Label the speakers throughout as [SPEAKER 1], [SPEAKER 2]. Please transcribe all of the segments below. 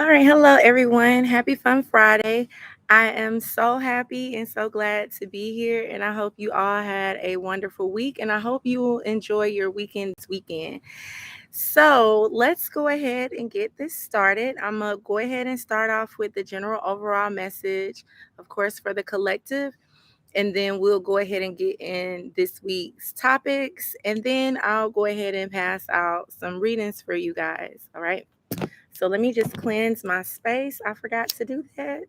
[SPEAKER 1] All right, hello everyone. Happy Fun Friday. I am so happy and so glad to be here, and I hope you all had a wonderful week, and I hope you will enjoy your weekend this weekend. So, let's go ahead and get this started. I'm going to go ahead and start off with the general overall message, of course, for the collective, and then we'll go ahead and get in this week's topics, and then I'll go ahead and pass out some readings for you guys. All right. So let me just cleanse my space. I forgot to do that.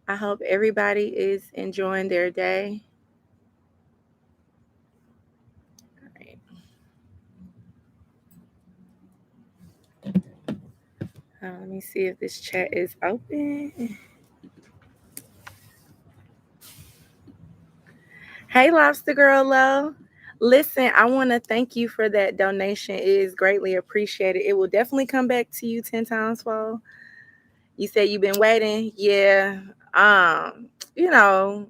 [SPEAKER 1] I hope everybody is enjoying their day. All right. Let me see if this chat is open. Hey, Lobster Girl Low. Listen, I want to thank you for that donation. It is greatly appreciated. It will definitely come back to you 10 times fold. You said you've been waiting. Yeah. You know,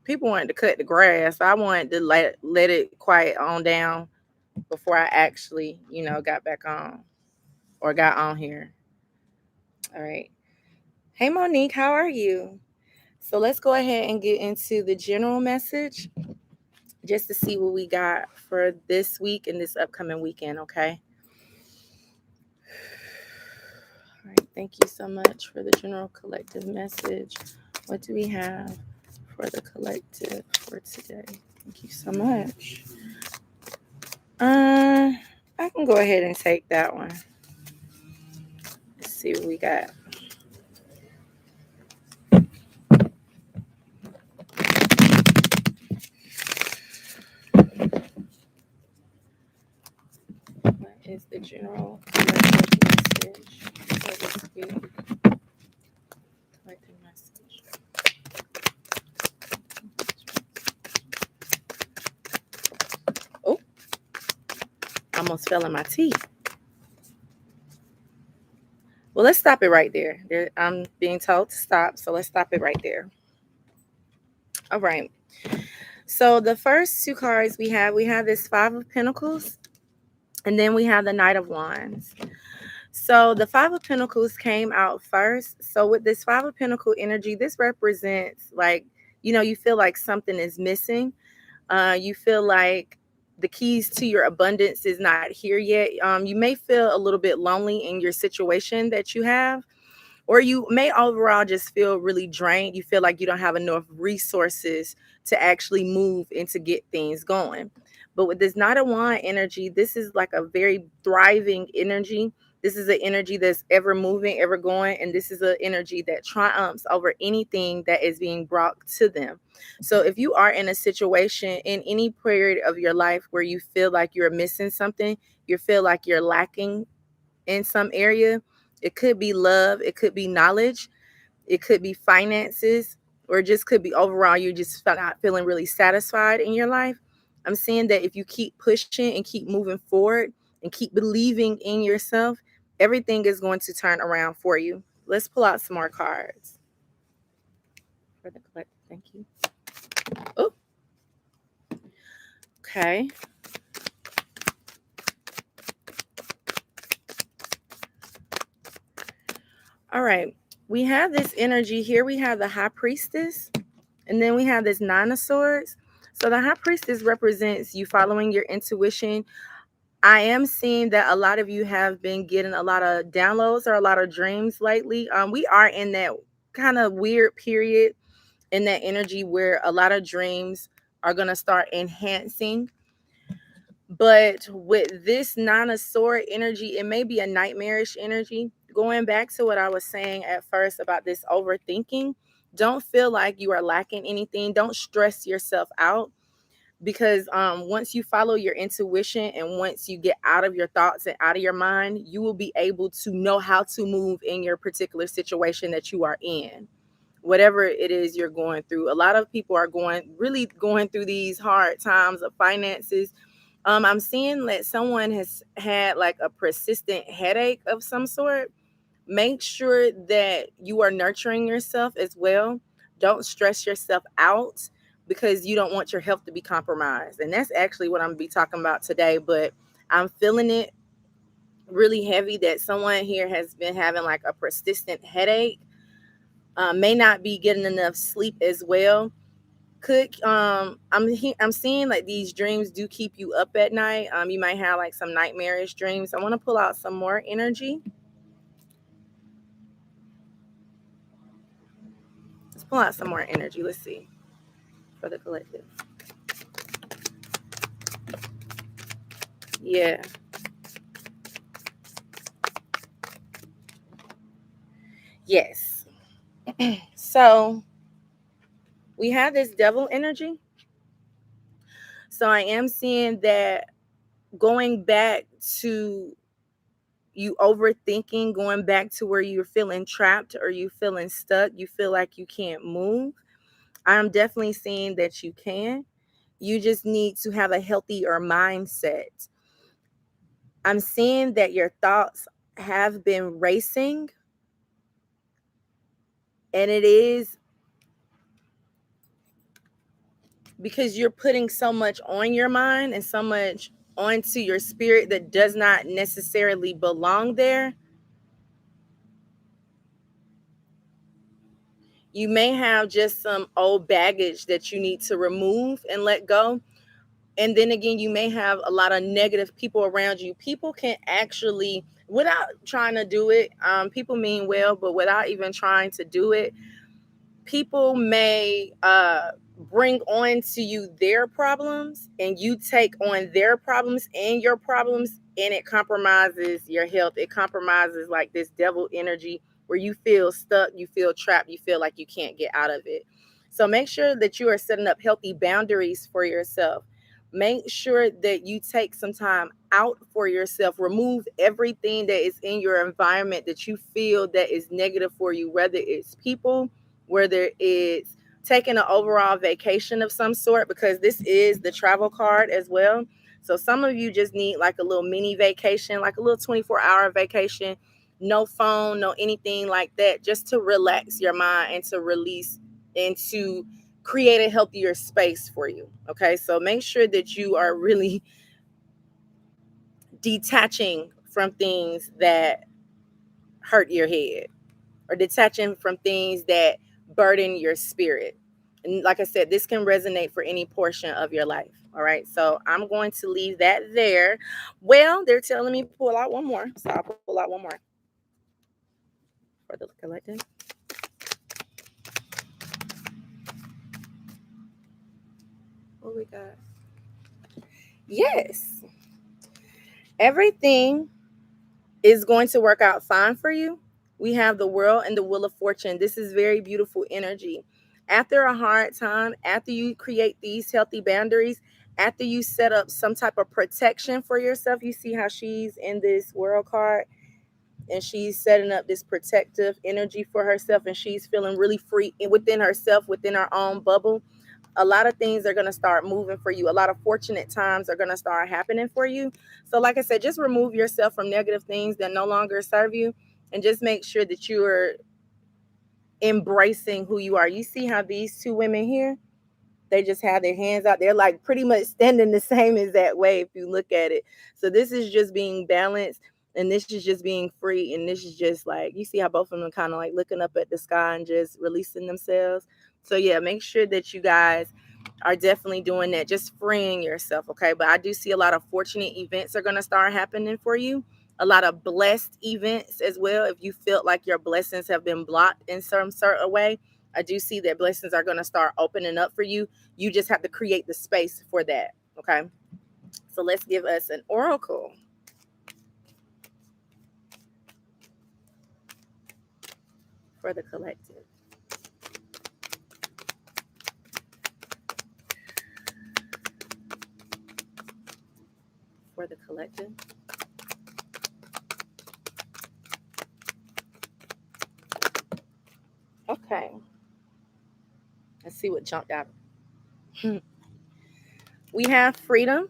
[SPEAKER 1] people wanted to cut the grass. So I wanted to let it quiet on down before I actually, got back on or got on here. All right. Hey, Monique, how are you? So let's go ahead and get into the general message just to see what we got for this week and this upcoming weekend, okay? All right. Thank you so much for the general collective message. What do we have for the collective for today? Thank you so much. I can go ahead and take that one. Let's see what we got. What is the general collective message for this week? Collective message. Oh, I almost fell in my teeth. Well, let's stop it right there. I'm being told to stop, so let's stop it right there. All right. So the first two cards we have this Five of Pentacles, and then we have the Knight of Wands. So the Five of Pentacles came out first. So with this Five of Pentacle energy, this represents like, you feel like something is missing. You feel like the keys to your abundance is not here yet. You may feel a little bit lonely in your situation that you have, or you may overall just feel really drained. You feel like you don't have enough resources to actually move and to get things going. But with this Knight of Wand energy, this is like a very thriving energy. This is an energy that's ever moving, ever going, and this is an energy that triumphs over anything that is being brought to them. So if you are in a situation in any period of your life where you feel like you're missing something, you feel like you're lacking in some area, it could be love, it could be knowledge, it could be finances, or it just could be overall you're just not feeling really satisfied in your life. I'm saying that if you keep pushing and keep moving forward and keep believing in yourself, everything is going to turn around for you. Let's pull out some more cards for the collective. Thank you. Oh, okay. All right. We have this energy here. We have the High Priestess, and then we have this Nine of Swords. So the High Priestess represents you following your intuition. I am seeing that a lot of you have been getting a lot of downloads or a lot of dreams lately. We are in that kind of weird period in that energy where a lot of dreams are going to start enhancing. But with this Nine of Sword energy, it may be a nightmarish energy. Going back to what I was saying at first about this overthinking, don't feel like you are lacking anything. Don't stress yourself out, because once you follow your intuition and once you get out of your thoughts and out of your mind, you will be able to know how to move in your particular situation that you are in, whatever it is you're going through. A lot of people are really going through these hard times of finances. I'm seeing that someone has had like a persistent headache of some sort. Make sure that you are nurturing yourself as well. Don't stress yourself out, because you don't want your health to be compromised. And that's actually what I'm going to be talking about today. But I'm feeling it really heavy, that someone here has been having like a persistent headache, may not be getting enough sleep as well. Could I'm seeing like these dreams do keep you up at night. You might have like some nightmarish dreams. I want to pull out some more energy. Let's pull out some more energy. Let's see for the collective. Yeah. Yes. So we have this devil energy. So I am seeing that going back to you overthinking, going back to where you're feeling trapped or you feeling stuck, you feel like you can't move. I'm definitely seeing that you can. You just need to have a healthier mindset. I'm seeing that your thoughts have been racing, and it is because you're putting so much on your mind and so much onto your spirit that does not necessarily belong there. You may have just some old baggage that you need to remove and let go. And then again, you may have a lot of negative people around you. People can actually, without trying to do it, people mean well, but without even trying to do it, people may bring on to you their problems, and you take on their problems and your problems, and it compromises your health. It compromises like this devil energy where you feel stuck, you feel trapped, you feel like you can't get out of it. So make sure that you are setting up healthy boundaries for yourself. Make sure that you take some time out for yourself. Remove everything that is in your environment that you feel that is negative for you, whether it's people, whether it's taking an overall vacation of some sort, because this is the travel card as well. So some of you just need like a little mini vacation, like a little 24-hour vacation, no phone, no anything like that, just to relax your mind and to release and to create a healthier space for you. Okay, so make sure that you are really detaching from things that hurt your head, or detaching from things that burden your spirit. And like I said, this can resonate for any portion of your life. All right. So I'm going to leave that there. Well, they're telling me pull out one more. So I'll pull out one more for the collective. What we got? Yes. Everything is going to work out fine for you. We have the world and the wheel of fortune. This is very beautiful energy. After a hard time, after you create these healthy boundaries, after you set up some type of protection for yourself, you see how she's in this world card and she's setting up this protective energy for herself, and she's feeling really free within herself, within her own bubble. A lot of things are going to start moving for you. A lot of fortunate times are going to start happening for you. So like I said, just remove yourself from negative things that no longer serve you, and just make sure that you are embracing who you are. You see how these two women here, they just have their hands out. They're like pretty much standing the same exact way if you look at it. So this is just being balanced, and this is just being free, and this is just like, you see how both of them kind of like looking up at the sky and just releasing themselves. So yeah, make sure that you guys are definitely doing that, just freeing yourself. Okay, but I do see a lot of fortunate events are going to start happening for you, a lot of blessed events as well. If you felt like your blessings have been blocked in some certain way, I do see that blessings are going to start opening up for you. You just have to create the space for that. Okay, so let's give us an oracle for the collective. For the collective. Okay, let's see what jumped out. We have freedom,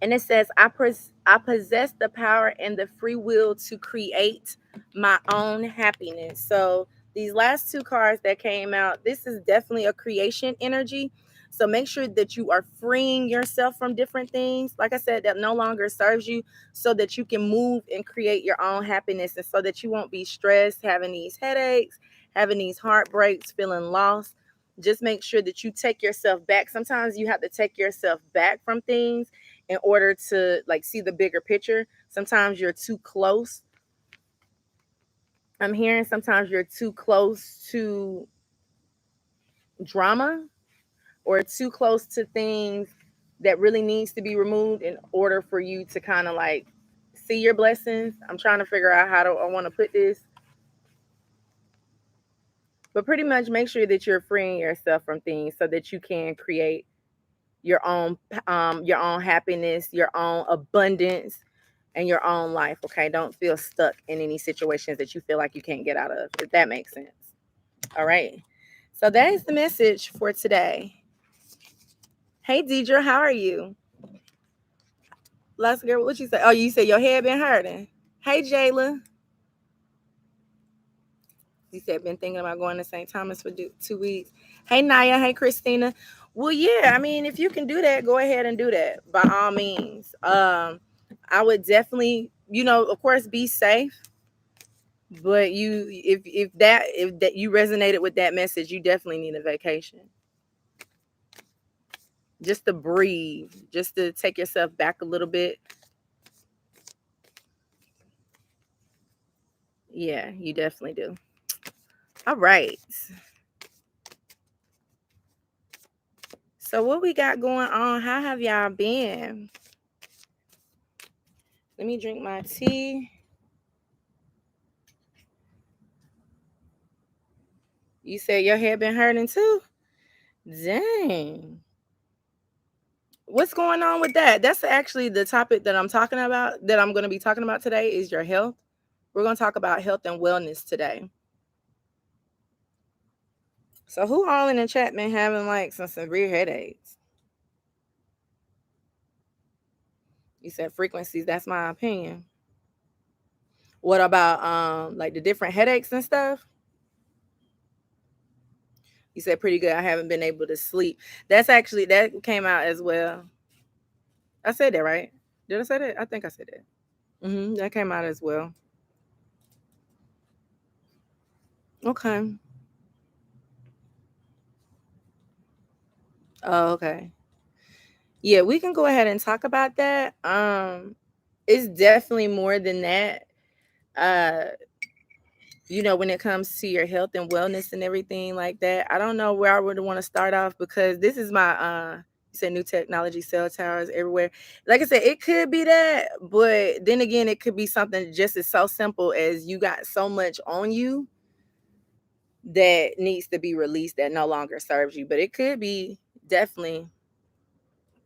[SPEAKER 1] and it says, I possess the power and the free will to create my own happiness. So these last two cards that came out, this is definitely a creation energy. So make sure that you are freeing yourself from different things, like I said, that no longer serves you, so that you can move and create your own happiness, and so that you won't be stressed, having these headaches, having these heartbreaks, feeling lost. Just make sure that you take yourself back. Sometimes you have to take yourself back from things in order to like see the bigger picture. Sometimes you're too close. I'm hearing sometimes you're too close to drama, or too close to things that really needs to be removed in order for you to kind of like see your blessings. I'm trying to figure out how do I want to put this. But pretty much make sure that you're freeing yourself from things so that you can create your own happiness, your own abundance, and your own life. Okay, don't feel stuck in any situations that you feel like you can't get out of, if that makes sense. All right, so that is the message for today. Hey Deidre, how are you? Last girl, what you say? Oh, you said your head been hurting. Hey Jayla, you said been thinking about going to St. Thomas for 2 weeks. Hey Naya, hey Christina. Well, yeah, I mean, if you can do that, go ahead and do that by all means. I would definitely, of course, be safe. But if that you resonated with that message, you definitely need a vacation. Just to breathe, just to take yourself back a little bit. Yeah, you definitely do. All right. So what we got going on? How have y'all been? Let me drink my tea. You said your head been hurting too? Dang. What's going on with that? That's actually the topic that I'm talking about, that I'm going to be talking about today, is your health. We're going to talk about health and wellness today. So who all in the chat been having like some severe headaches? You said frequencies. That's my opinion. What about like the different headaches and stuff? You said pretty good. I haven't been able to sleep. That came out as well. I said that right? Did I say that? I think I said that. That came out as well. Okay. Oh, okay. Yeah, we can go ahead and talk about that. It's definitely more than that. Uh, when it comes to your health and wellness and everything like that. I don't know where I would want to start off, because this is my you said new technology, cell towers everywhere. Like I said, it could be that, but then again, it could be something just as so simple as you got so much on you that needs to be released that no longer serves you. But it could be definitely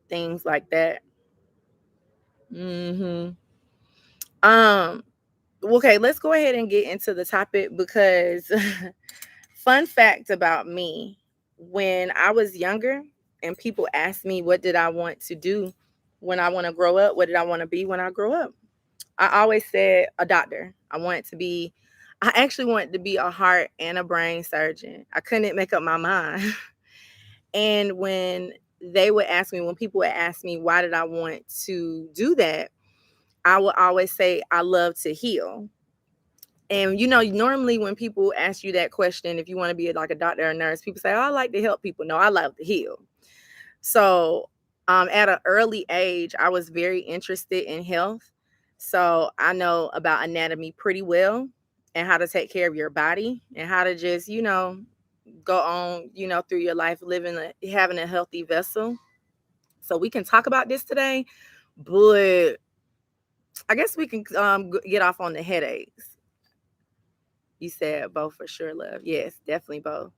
[SPEAKER 1] things like that. Um okay, let's go ahead and get into the topic, because fun fact about me, when I was younger and people asked me what did I want to do when I want to grow up, what did I want to be when I grow up, I always said a doctor. I actually wanted to be a heart and a brain surgeon. I couldn't make up my mind. And when people would ask me why did I want to do that, I would always say I love to heal. And normally when people ask you that question, if you want to be like a doctor or a nurse, people say, "Oh, I like to help people." No, I love to heal. So, at an early age, I was very interested in health. So I know about anatomy pretty well, and how to take care of your body, and how to just, go on, through your life having a healthy vessel. So we can talk about this today, but I guess we can get off on the headaches. You said both for sure, love. Yes, definitely both.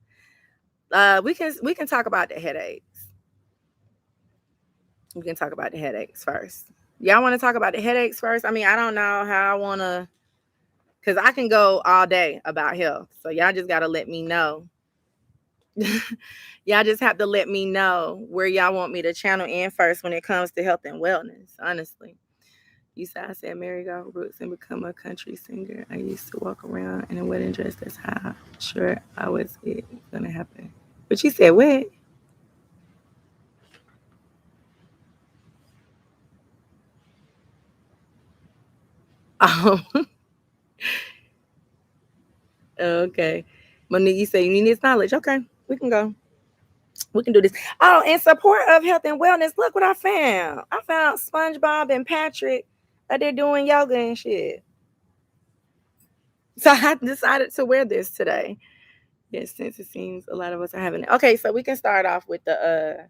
[SPEAKER 1] We can talk about the headaches. We can talk about the headaches first. Y'all want to talk about the headaches first? I mean, I don't know how I want to, because I can go all day about health. So y'all just got to let me know. Y'all just have to let me know where y'all want me to channel in first when it comes to health and wellness, honestly. I said marry go roots and become a country singer. I used to walk around in a wedding dress. That's how sure I was it gonna happen. But you said what? Um, okay. Monique, you say you need this knowledge. Okay, we can go. We can do this. Oh, in support of health and wellness, look what I found. I found SpongeBob and Patrick. They're doing yoga and shit. So I decided to wear this today. Yes, since it seems a lot of us are having it. Okay, so we can start off with the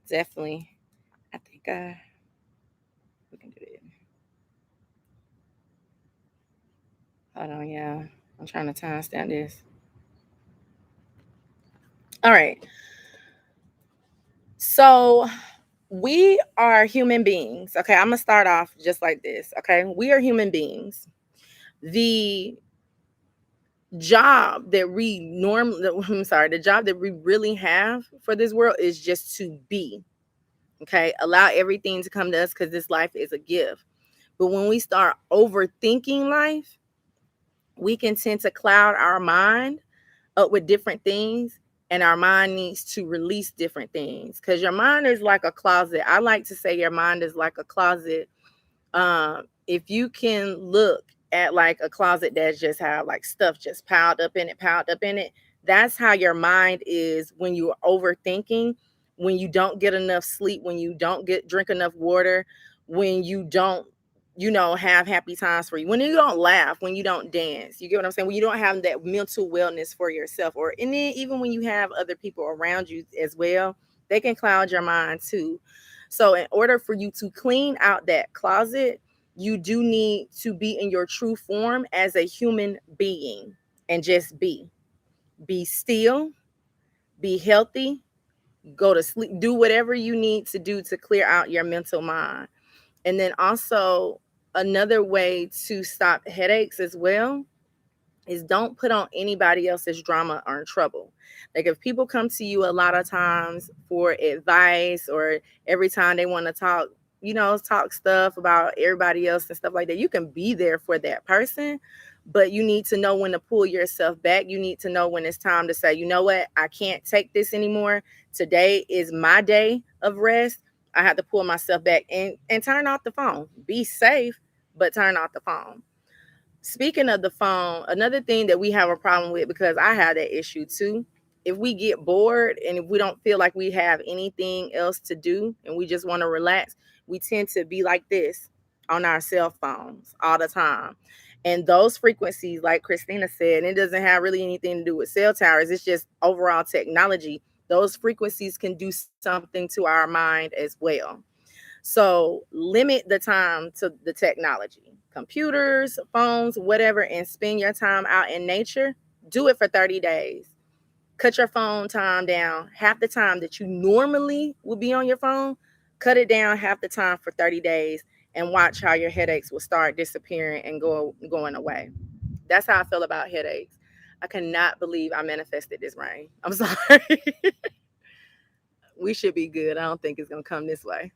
[SPEAKER 1] definitely. I think we can do it. Hold on, yeah. I'm trying to timestamp this. All right. So we are human beings. Okay, I'm gonna start off just like this. Okay, we are human beings. The job that we normally, I'm sorry, the job that we really have for this world is just to be. Okay, allow everything to come to us because this life is a gift. But when we start overthinking life, we can tend to cloud our mind up with different things, and our mind needs to release different things because your mind is like a closet. I like to say your mind is like a closet. If you can look at like a closet that's just have like stuff just piled up in it, that's how your mind is when you're overthinking, when you don't get enough sleep, when you don't get drink enough water, when you don't, have happy times for you, when you don't laugh, when you don't dance. You get what I'm saying? When you don't have that mental wellness for yourself, or and then even when you have other people around you as well, they can cloud your mind too. So in order for you to clean out that closet, you do need to be in your true form as a human being and just be. Be still, be healthy, go to sleep, do whatever you need to do to clear out your mental mind. And then also another way to stop headaches as well is don't put on anybody else's drama or trouble. Like if people come to you a lot of times for advice, or every time they want to talk, talk stuff about everybody else and stuff like that, you can be there for that person, but you need to know when to pull yourself back. You need to know when it's time to say, you know what, I can't take this anymore. Today is my day of rest. I have to pull myself back and turn off the phone. Be safe, but turn off the phone. Speaking of the phone, another thing that we have a problem with, because I have that issue too, if we get bored and if we don't feel like we have anything else to do and we just want to relax, we tend to be like this on our cell phones all the time. And those frequencies, like Christina said, it doesn't have really anything to do with cell towers, it's just overall technology. Those frequencies can do something to our mind as well. So limit the time to the technology, computers, phones, whatever, and spend your time out in nature. Do it for 30 days. Cut your phone time down. Half the time that you normally would be on your phone, cut it down half the time for 30 days and watch how your headaches will start disappearing and going away. That's how I feel about headaches. I cannot believe I manifested this rain. I'm sorry. We should be good. I don't think it's going to come this way.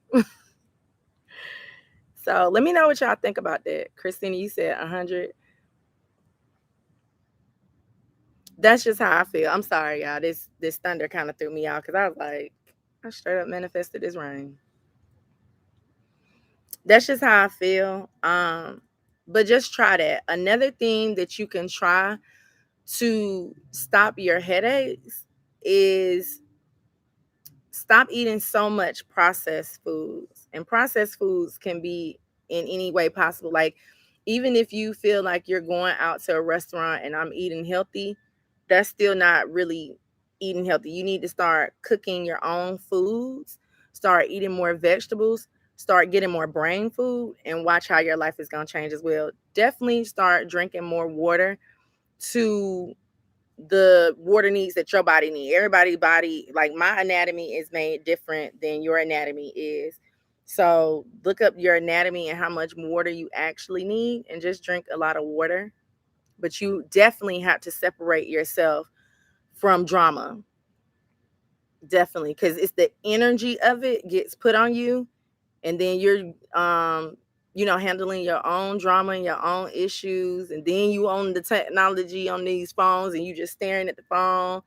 [SPEAKER 1] So let me know what y'all think about that. Christina, you said 100. That's just how I feel. I'm sorry, y'all. This thunder kind of threw me out because I was like, I straight up manifested this rain. That's just how I feel. But just try that. Another thing that you can try to stop your headaches is stop eating so much processed foods. And processed foods can be in any way possible. Like, even if you feel like you're going out to a restaurant and I'm eating healthy, that's still not really eating healthy. You need to start cooking your own foods, start eating more vegetables, start getting more brain food, and watch how your life is going to change as well. Definitely start drinking more water to the water needs that your body need. Everybody's body, like my anatomy is made different than your anatomy is. So look up your anatomy and how much water you actually need and just drink a lot of water. But you definitely have to separate yourself from drama. Definitely. Because it's the energy of it gets put on you, and then you're handling your own drama and your own issues, and then you own the technology on these phones and you just staring at the phone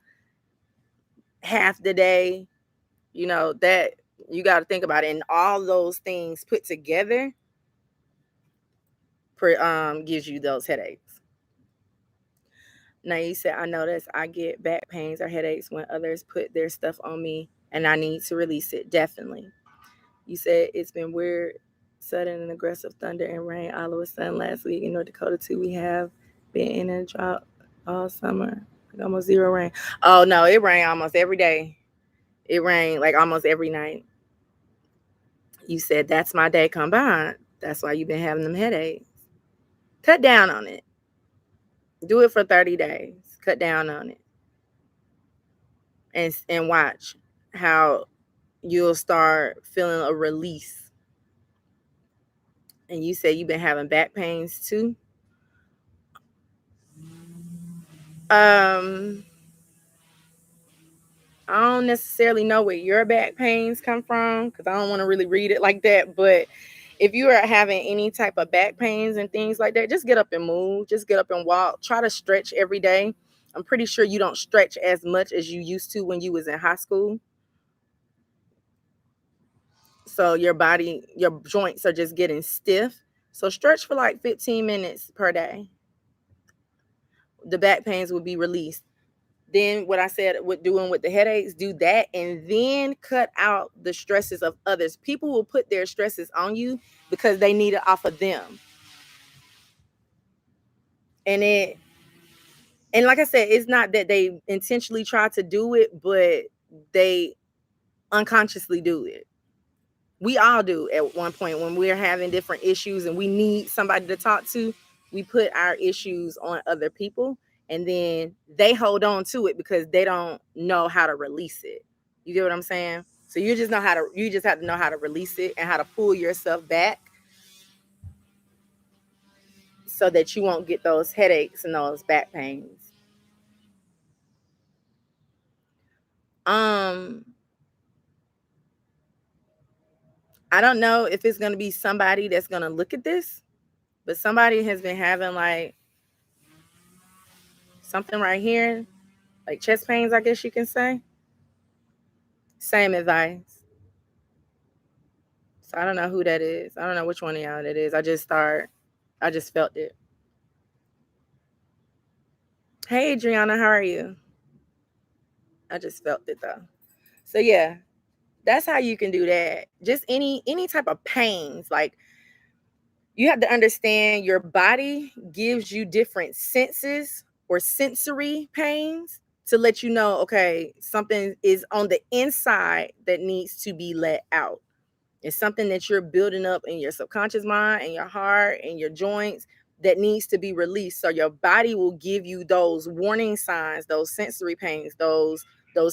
[SPEAKER 1] half the day, that you got to think about it. And all those things put together gives you those headaches. Now you said, I notice I get back pains or headaches when others put their stuff on me and I need to release it. Definitely. You said it's been weird, sudden and aggressive thunder and rain all of a sudden last week in North Dakota too. We have been in a drought all summer, like almost zero rain. Oh no, it rained almost every day. It rained like almost every night. You said that's my day combined. That's why you've been having them headaches. Cut down on it. Do it for 30 days. Cut down on it. And watch how you'll start feeling a release. And you say you've been having back pains too. I don't necessarily know where your back pains come from because I don't want to really read it like that. But if you are having any type of back pains and things like that, just get up and move. Just get up and walk. Try to stretch every day. I'm pretty sure you don't stretch as much as you used to when you was in high school. So your body, your joints are just getting stiff. So stretch for like 15 minutes per day. The back pains will be released. Then what I said with doing with the headaches, do that and then cut out the stresses of others. People will put their stresses on you because they need it off of them. And like I said, it's not that they intentionally try to do it, but they unconsciously do it. We all do at one point when we're having different issues and we need somebody to talk to. We put our issues on other people and then they hold on to it because they don't know how to release it. You get what I'm saying? So you just have to know how to release it and how to pull yourself back so that you won't get those headaches and those back pains. I don't know if it's going to be somebody that's going to look at this, but somebody has been having like something right here, like chest pains, I guess you can say. Same advice. So I don't know who that is. I don't know which one of y'all that is. I just felt it. Hey Adriana, how are you? I just felt it though. So yeah, that's how you can do that. Just any type of pains, like you have to understand your body gives you different senses or sensory pains to let you know, okay, something is on the inside that needs to be let out. It's something that you're building up in your subconscious mind and your heart and your joints that needs to be released. So your body will give you those warning signs, those sensory pains, those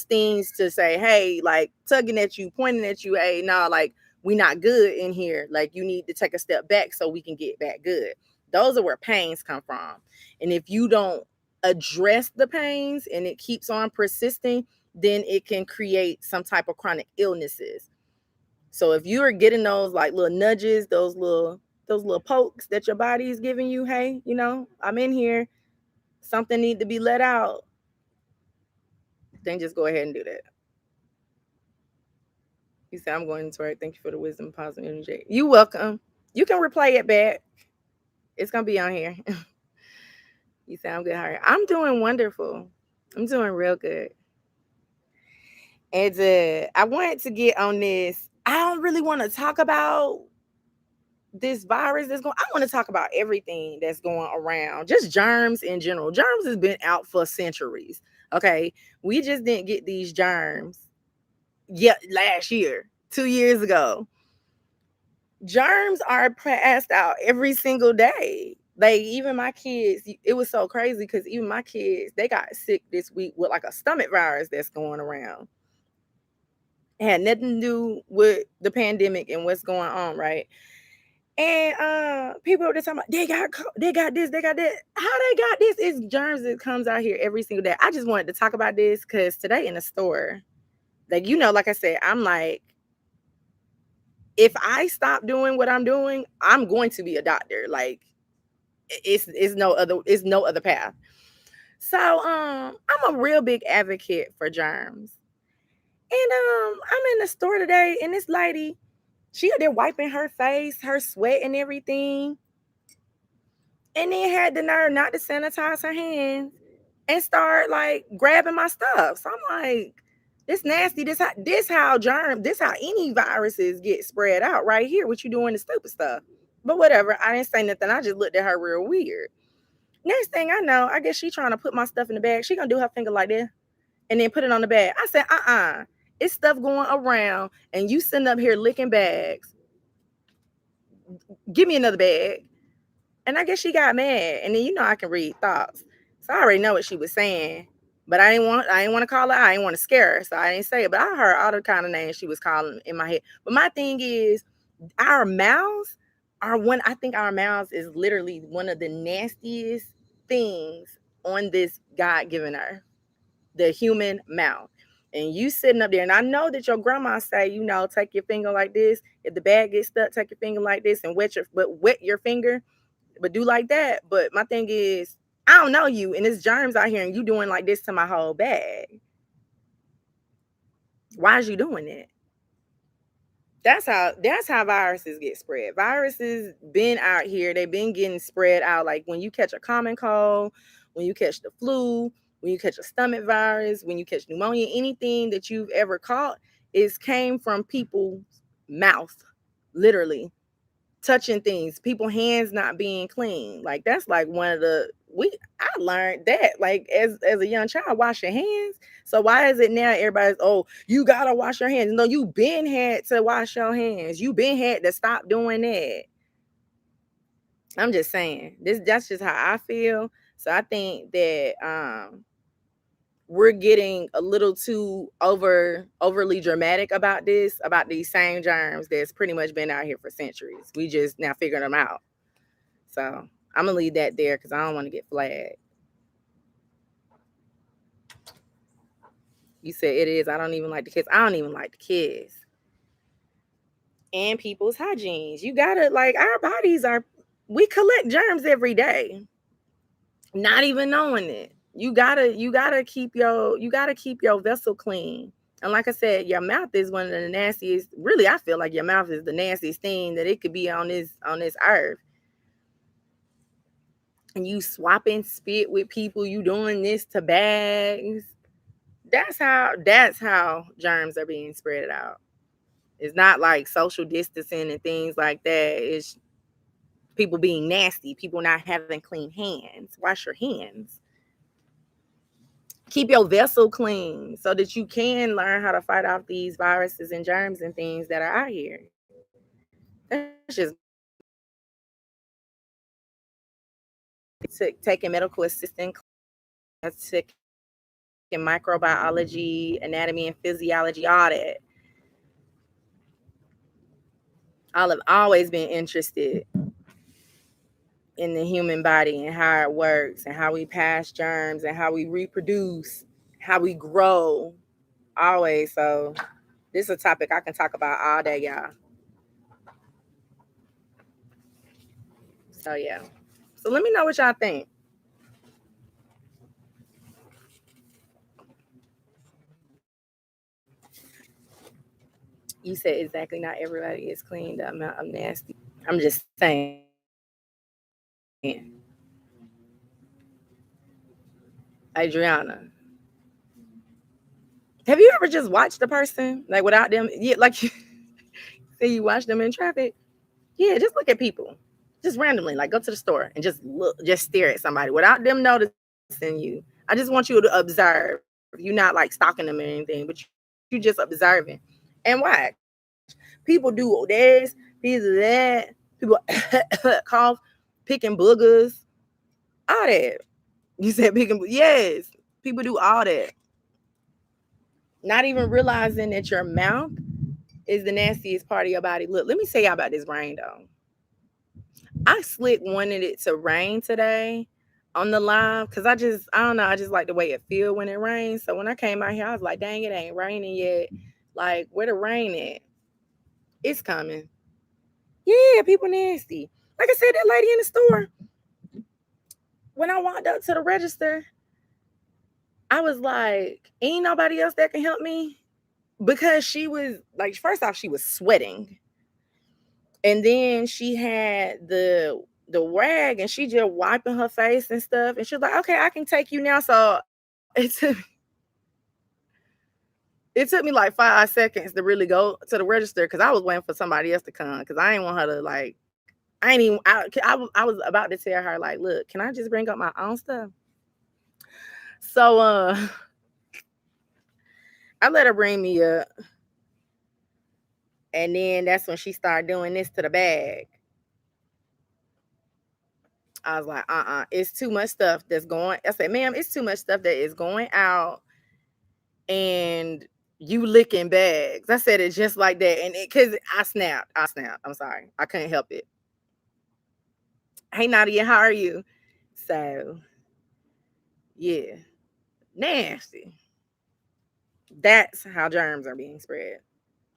[SPEAKER 1] things to say, hey, like tugging at you, pointing at you, hey, no, like we not good in here. Like you need to take a step back so we can get back good. Those are where pains come from. And if you don't address the pains and it keeps on persisting, then it can create some type of chronic illnesses. So if you are getting those like little nudges, those little pokes that your body is giving you, hey, you know, I'm in here, something need to be let out, then just go ahead and do that. You say, I'm going to work. Thank you for the wisdom, positive energy. You welcome. You can replay it back. It's going to be on here. You sound good, Harry. I'm doing wonderful. I'm doing real good. And I wanted to get on this. I don't really want to talk about this virus that's going. I want to talk about everything that's going around, just germs in general. Germs has been out for centuries. Okay, we just didn't get these germs last year, 2 years ago. Germs are passed out every single day. Like even my kids, it was so crazy because even my kids, they got sick this week with like a stomach virus that's going around. It had nothing to do with the pandemic and what's going on, right? And people are just talking about they got this, they got that. How they got this? It's germs that comes out here every single day. I just wanted to talk about this because today in the store, like like I said, I'm like, if I stop doing what I'm doing, I'm going to be a doctor. Like it's no other path. So I'm a real big advocate for germs. And I'm in the store today and this lady, she out there wiping her face, her sweat and everything. and then had the nerve not to sanitize her hands and start like grabbing my stuff. So I'm like, this nasty. This how any viruses get spread out right here. What you doing the stupid stuff? But whatever. I didn't say nothing. I just looked at her real weird. Next thing I know, I guess she trying to put my stuff in the bag. She gonna do her finger like this and then put it on the bag. I said, it's stuff going around and you sitting up here licking bags. Give me another bag. And I guess she got mad. And then I can read thoughts. So I already know what she was saying. But I didn't want to call her. I didn't want to scare her. So I didn't say it. But I heard all the kind of names she was calling in my head. But my thing is, our mouths I think our mouths is literally one of the nastiest things on this God-given earth. The human mouth. And you sitting up there, and I know that your grandma say, take your finger like this. If the bag gets stuck, take your finger like this and wet your finger, but do like that. But my thing is, I don't know you, and it's germs out here, and you doing like this to my whole bag. Why is you doing that? That's how viruses get spread. Viruses been out here. They've been getting spread out. Like when you catch a common cold, when you catch the flu, when you catch a stomach virus, when you catch pneumonia, anything that you've ever caught came from people's mouth, literally touching things, people hands not being clean. Like that's like one of the I learned that like as a young child, wash your hands. So why is it now everybody's, oh, you gotta wash your hands? No, you been had to wash your hands. You been had to stop doing that. I'm just saying that's just how I feel. So I think that we're getting a little too overly dramatic about these same germs that's pretty much been out here for centuries. We just now figuring them out. So I'm gonna leave that there because I don't want to get flagged. You said it is. I don't even like the kids. I don't even like the kids. And people's hygienes. You gotta our bodies we collect germs every day, not even knowing it. You gotta keep your vessel clean. And like I said, your mouth is one of the nastiest. Really, I feel like your mouth is the nastiest thing that it could be on this earth. And you swapping spit with people, you doing this to bags. That's how germs are being spread out. It's not like social distancing and things like that. It's people being nasty, people not having clean hands. Wash your hands. Keep your vessel clean so that you can learn how to fight off these viruses and germs and things that are out here. That's just taking medical assistant class, taking microbiology, anatomy and physiology, all that. I've always been interested in the human body and how it works and how we pass germs and how we reproduce, how we grow. Always. So this is a topic I can talk about all day, y'all. So yeah. So let me know what y'all think. You said exactly not everybody is clean. The amount of nasty. I'm just saying. Adriana, have you ever just watched a person like without them? Yeah, like say you watch them in traffic. Yeah, just look at people. Just randomly, like go to the store and just look, just stare at somebody without them noticing you. I just want you to observe. You're not like stalking them or anything, but you just observing and watch. People do this, people do that, people cough, picking boogers, all that. You said picking, yes, people do all that. Not even realizing that your mouth is the nastiest part of your body. Look, let me say y'all about this rain though. I slick wanted it to rain today on the live because I don't know, I just like the way it feel when it rains. So when I came out here, I was like, dang, it ain't raining yet. Like, where the rain at? It's coming. Yeah, people nasty. Like I said, that lady in the store, when I walked up to the register, I was like, ain't nobody else that can help me? Because she was like, first off, she was sweating. And then she had the the rag, and she just wiping her face and stuff. And she was like, okay, I can take you now. So it took me like 5 seconds to really go to the register because I was waiting for somebody else to come because I didn't want her to like. I ain't even. I was about to tell her like, look, can I just bring up my own stuff? So I let her bring me up, and then that's when she started doing this to the bag. I was like, it's too much stuff that's going. I said, ma'am, it's too much stuff that is going out, and you licking bags. I said it just like that, and because I snapped. I'm sorry, I couldn't help it. Hey Nadia, how are you? So yeah, nasty. That's how germs are being spread.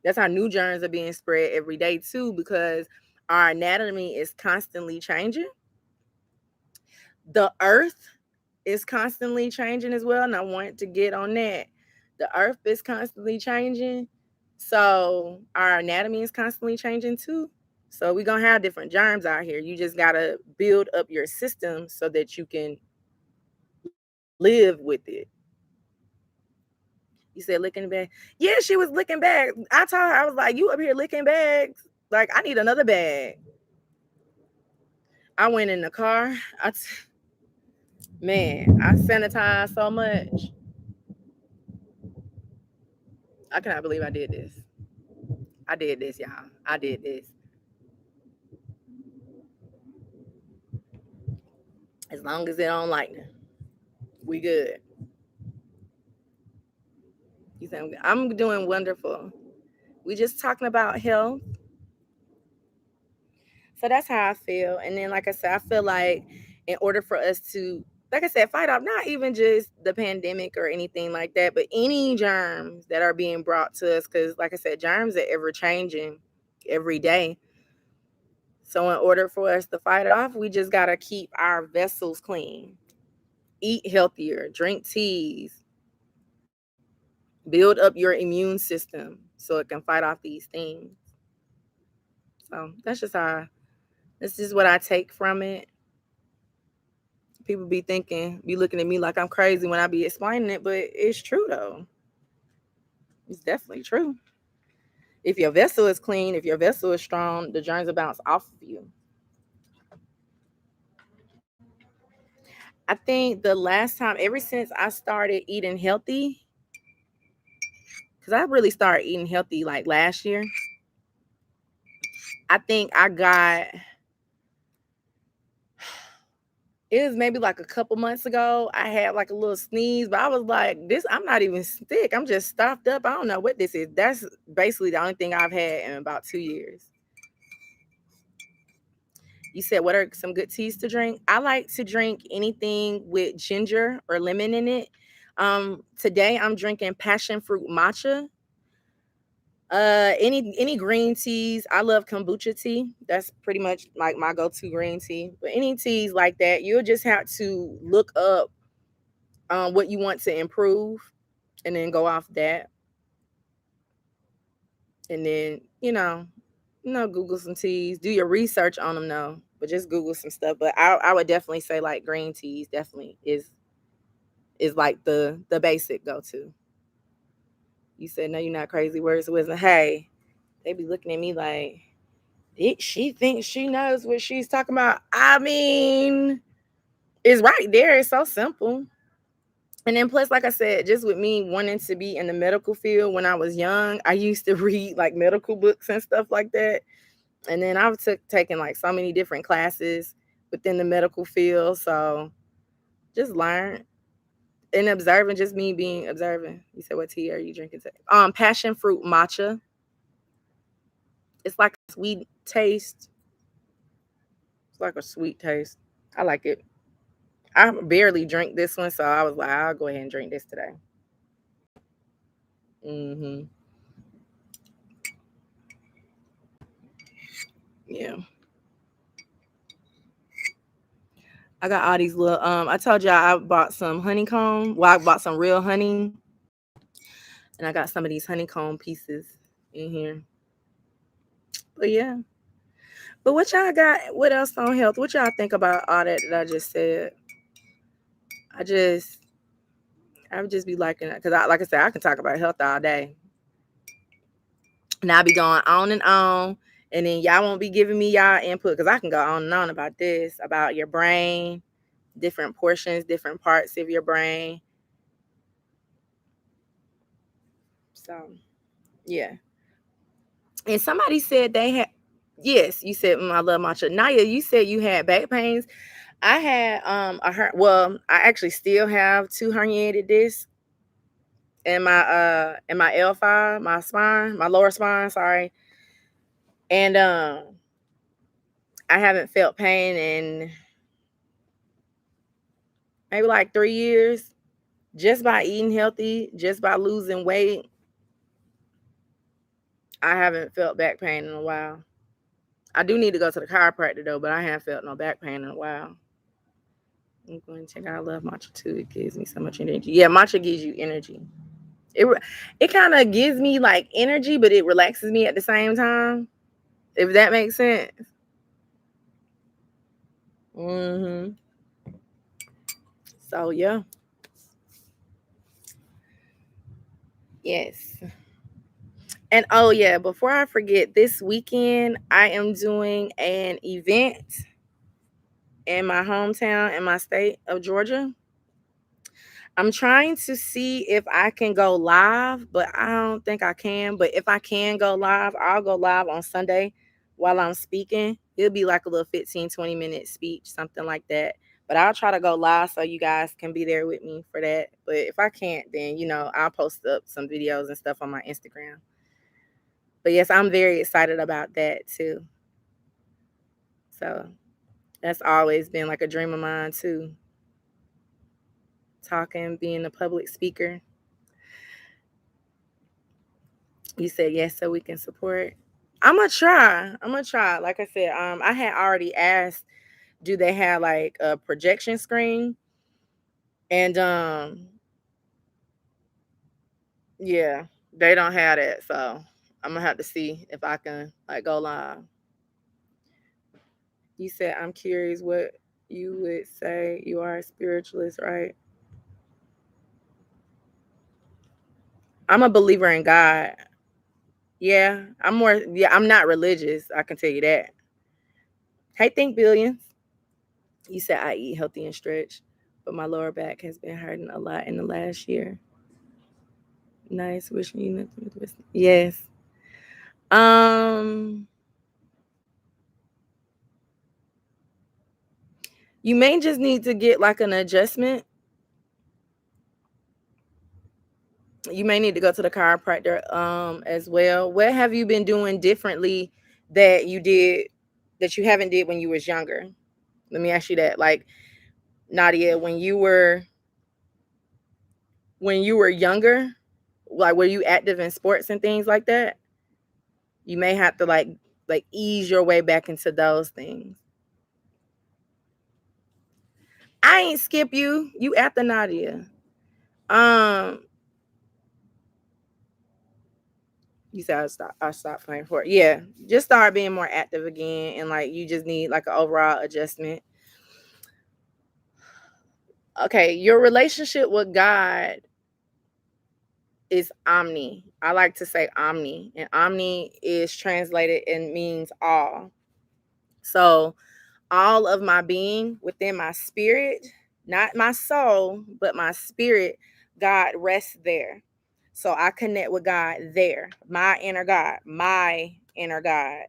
[SPEAKER 1] That's how new germs are being spread every day too, because our anatomy is constantly changing. The earth is constantly changing as well, and I want to get on that. The earth is constantly changing, so our anatomy is constantly changing too. So we're gonna have different germs out here. You just gotta build up your system so that you can live with it. You said licking bag. Yeah, she was licking bags. I told her, I was like, you up here licking bags? Like, I need another bag. I went in the car. Man, I sanitized so much. I cannot believe I did this. I did this, y'all. I did this. As long as it don't lightning, we good. You think I'm doing wonderful. We just talking about health. So that's how I feel. And then, like I said, I feel like in order for us to, like I said, fight off not even just the pandemic or anything like that, but any germs that are being brought to us, because, like I said, germs are ever changing every day. So, in order for us to fight it off, we just got to keep our vessels clean, eat healthier, drink teas, build up your immune system so it can fight off these things. So, that's just how, this is what I take from it. People be looking at me like I'm crazy when I be explaining it, but it's true though. It's definitely true. If your vessel is clean, if your vessel is strong, the germs will bounce off of you. I think the last time, ever since I started eating healthy, because I really started eating healthy like last year, I think I got, it was maybe like a couple months ago. I had like a little sneeze, but I was like, this, I'm not even sick. I'm just stuffed up. I don't know what this is. That's basically the only thing I've had in about 2 years. You said, what are some good teas to drink? I like to drink anything with ginger or lemon in it. Today I'm drinking passion fruit matcha. Any green teas. I love kombucha tea. That's pretty much like my go-to green tea. But any teas like that, you'll just have to look up what you want to improve and then go off that. And then, Google some teas. Do your research on them though, but just Google some stuff. But I would definitely say like green teas definitely is like the basic go to. You said no, you're not crazy. Words of wisdom. Hey, they be looking at me like she thinks she knows what she's talking about. I mean, it's right there. It's so simple. And then plus, like I said, just with me wanting to be in the medical field when I was young, I used to read like medical books and stuff like that. And then I've taken like so many different classes within the medical field. So just learn and observing, just me being observing. You said, what tea are you drinking today? Passion fruit matcha. It's like a sweet taste. It's like a sweet taste. I like it. I barely drink this one, so I was like, I'll go ahead and drink this today. Mm-hmm. Yeah. I got all these little I told y'all I bought some honeycomb. Well, I bought some real honey. And I got some of these honeycomb pieces in here. But yeah. But what y'all got? What else on health? What y'all think about all that I just said? I would just be liking it because, like I said, I can talk about health all day, and I'll be going on, and then y'all won't be giving me y'all input because I can go on and on about this, about your brain, different portions, different parts of your brain. So, yeah. And somebody said they had. Yes, you said I love matcha. Naya, you said you had back pains. I had I actually still have 2 herniated discs in my L5, my spine, my lower spine, sorry. And I haven't felt pain in maybe like 3 years just by eating healthy, just by losing weight. I haven't felt back pain in a while. I do need to go to the chiropractor though, but I haven't felt no back pain in a while. I'm going to check out. I love matcha too. It gives me so much energy. Yeah, matcha gives you energy. It kind of gives me like energy, but it relaxes me at the same time. If that makes sense. Mm-hmm. So yeah. Yes. And oh yeah, before I forget, this weekend I am doing an event in my hometown in my state of Georgia. I'm trying to see if I can go live, but I don't think I can. But if I can go live, I'll go live on Sunday while I'm speaking. It'll be like a little 15, 20-minute speech, something like that. But I'll try to go live so you guys can be there with me for that. But if I can't, then, I'll post up some videos and stuff on my Instagram. But yes, I'm very excited about that too. So that's always been like a dream of mine too. Talking, being a public speaker. You said yes, so we can support. I'm gonna try. I'm gonna try. Like I said, I had already asked, do they have like a projection screen? And yeah, they don't have that. So I'm gonna have to see if I can like go live. You said I'm curious what you would say. You are a spiritualist, right? I'm a believer in God. Yeah, I'm not religious. I can tell you that. Hey, Think Billions. You said I eat healthy and stretch, but my lower back has been hurting a lot in the last year. Nice. Wishing you nothing but the best. Yes. Um, you may just need to get like an adjustment. You may need to go to the chiropractor as well. What have you been doing differently that you haven't did when you was younger? Let me ask you that. Like Nadia, when you were younger, like were you active in sports and things like that? You may have to like ease your way back into those things. I ain't skip you. You after Nadia. Um, you said I stopped playing for it. Yeah, just start being more active again, and like you just need like an overall adjustment. Okay, your relationship with God is omni. I like to say omni, and omni is translated and means all. So all of my being within my spirit, not my soul, but my spirit, God rests there. So I connect with God there, my inner God, my inner God.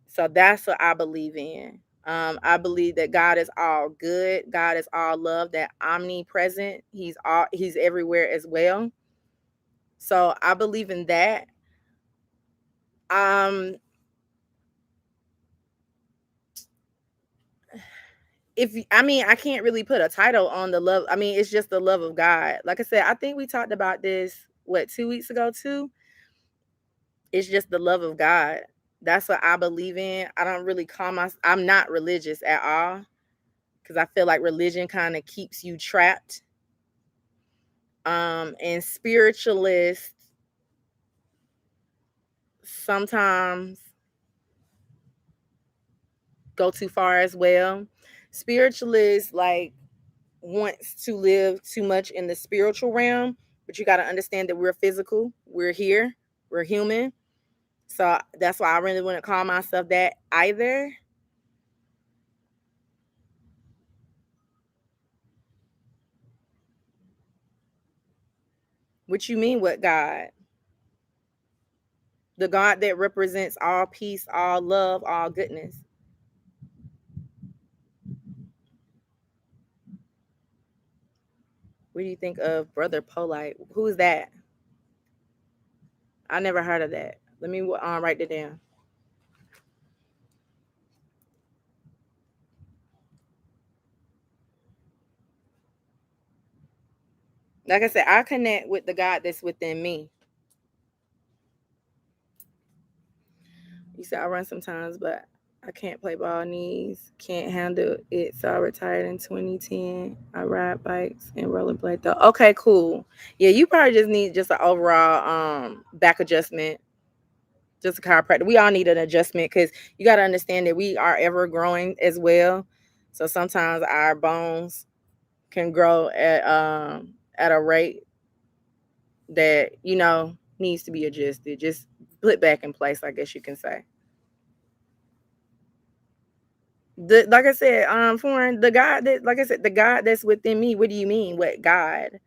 [SPEAKER 1] So that's what I believe in. I believe that God is all good. God is all love, that omnipresent. He's everywhere as well. So I believe in that. Um, I can't really put a title on the love. I mean, it's just the love of God. Like I said, I think we talked about this 2 weeks ago too. It's just the love of God. That's what I believe in. I don't really I'm not religious at all because I feel like religion kind of keeps you trapped. And spiritualists sometimes go too far as well. Spiritualists like wants to live too much in the spiritual realm, but you got to understand that we're physical, we're here, we're human. So that's why I really wouldn't call myself that either. What you mean, what God? The God that represents all peace, all love, all goodness. What do you think of Brother Polite? Who's that? I never heard of that. Let me write it down. Like I said, I connect with the God that's within me. You said I run sometimes, but I can't play ball knees. Can't handle it. So I retired in 2010. I ride bikes and rollerblade though. Okay, cool. Yeah, you probably just need just an overall back adjustment. Just a chiropractor. We all need an adjustment because you got to understand that we are ever growing as well. So sometimes our bones can grow at a rate that needs to be adjusted. Just put back in place, I guess you can say. Like I said, foreign the God that, like I said, the God that's within me. What do you mean? What God?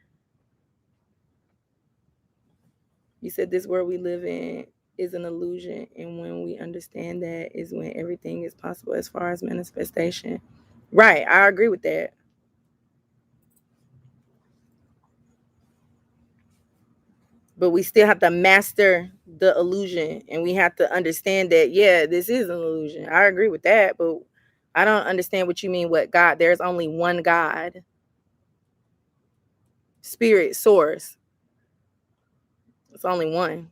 [SPEAKER 1] You said this world we live in is an illusion, and when we understand that is when everything is possible as far as manifestation. Right, I agree with that. But we still have to master the illusion, and we have to understand that yeah, this is an illusion. I agree with that, but I don't understand what you mean. What God? There's only one God, spirit, source. It's only one.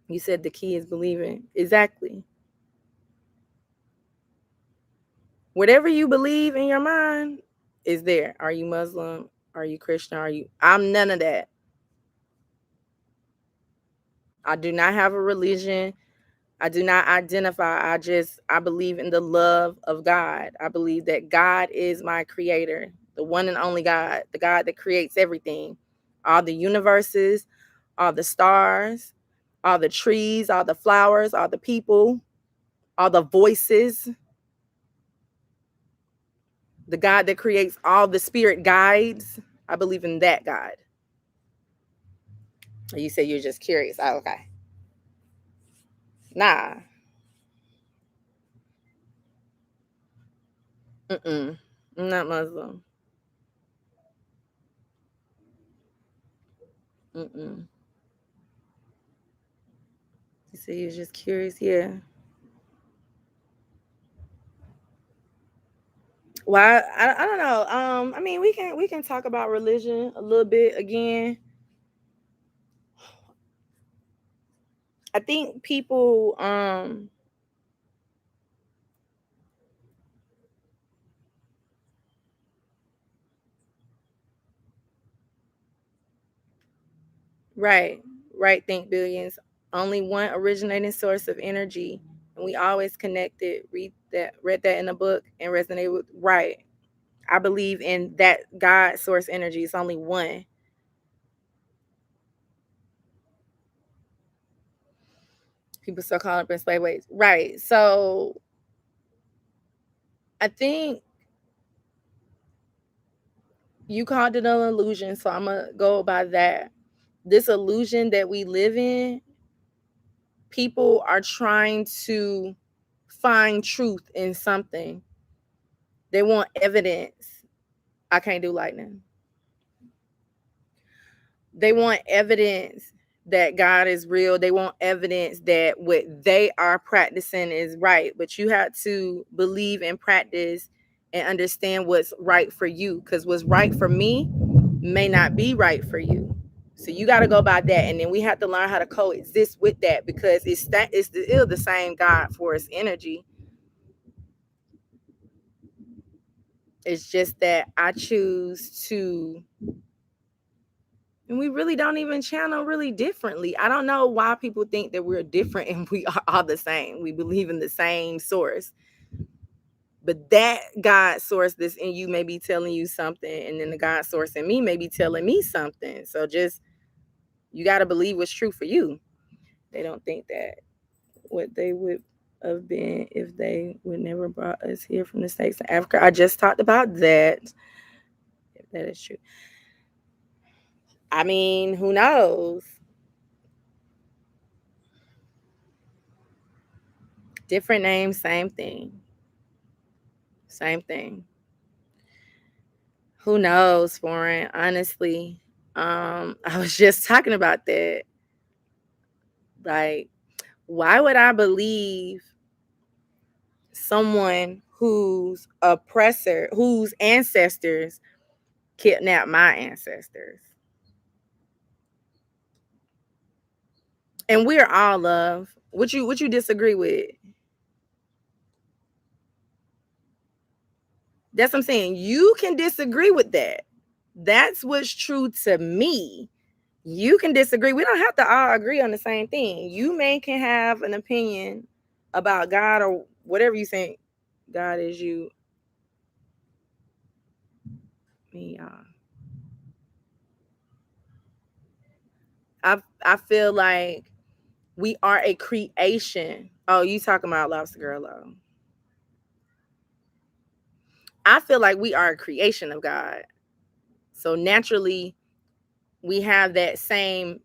[SPEAKER 1] You said the key is believing. Exactly. Whatever you believe in your mind is there. Are you Muslim? Are you Christian? I'm none of that. I do not have a religion. I do not identify. I believe in the love of God. I believe that God is my creator, the one and only God, the God that creates everything. All the universes, all the stars, all the trees, all the flowers, all the people, all the voices, the God that creates all the spirit guides. I believe in that God. You say you're just curious. Oh, okay. Nah. Mm-mm. I'm not Muslim. Mm-mm. You say you're just curious. Yeah. Why? I don't know. I mean, we can talk about religion a little bit again. I think people right, right, think billions. Only one originating source of energy. And we always connected. Read that in a book and resonate with right. I believe in that God source energy. It's only one. People still call it in slave ways. Right. So I think you called it an illusion. So I'm gonna go by that. This illusion that we live in, people are trying to find truth in something. They want evidence. I can't do lightning. They want evidence that God is real. They want evidence that what they are practicing is right. But you have to believe and practice and understand what's right for you. Because what's right for me may not be right for you. So you got to go by that. And then we have to learn how to coexist with that because it's still the same God force energy. It's just that I choose to And we really don't even channel really differently. I don't know why people think that we're different and we are all the same. We believe in the same source. But that God source that's in you may be telling you something, and then the God source in me may be telling me something. So just, you got to believe what's true for you. They don't think that what they would have been if they would never brought us here from the States to Africa. I just talked about that. If that is true. I mean, who knows? Different names, same thing. Same thing. Who knows, foreign? Honestly, I was just talking about that. Like, why would I believe someone whose oppressor, whose ancestors kidnapped my ancestors? And we're all love. What you disagree with? That's what I'm saying. You can disagree with that. That's what's true to me. You can disagree. We don't have to all agree on the same thing. You can have an opinion about God or whatever you think God is. You, me, I feel like we are a creation. Oh, you talking about Lobster Girl Low? I feel like we are a creation of God. So naturally, we have that same.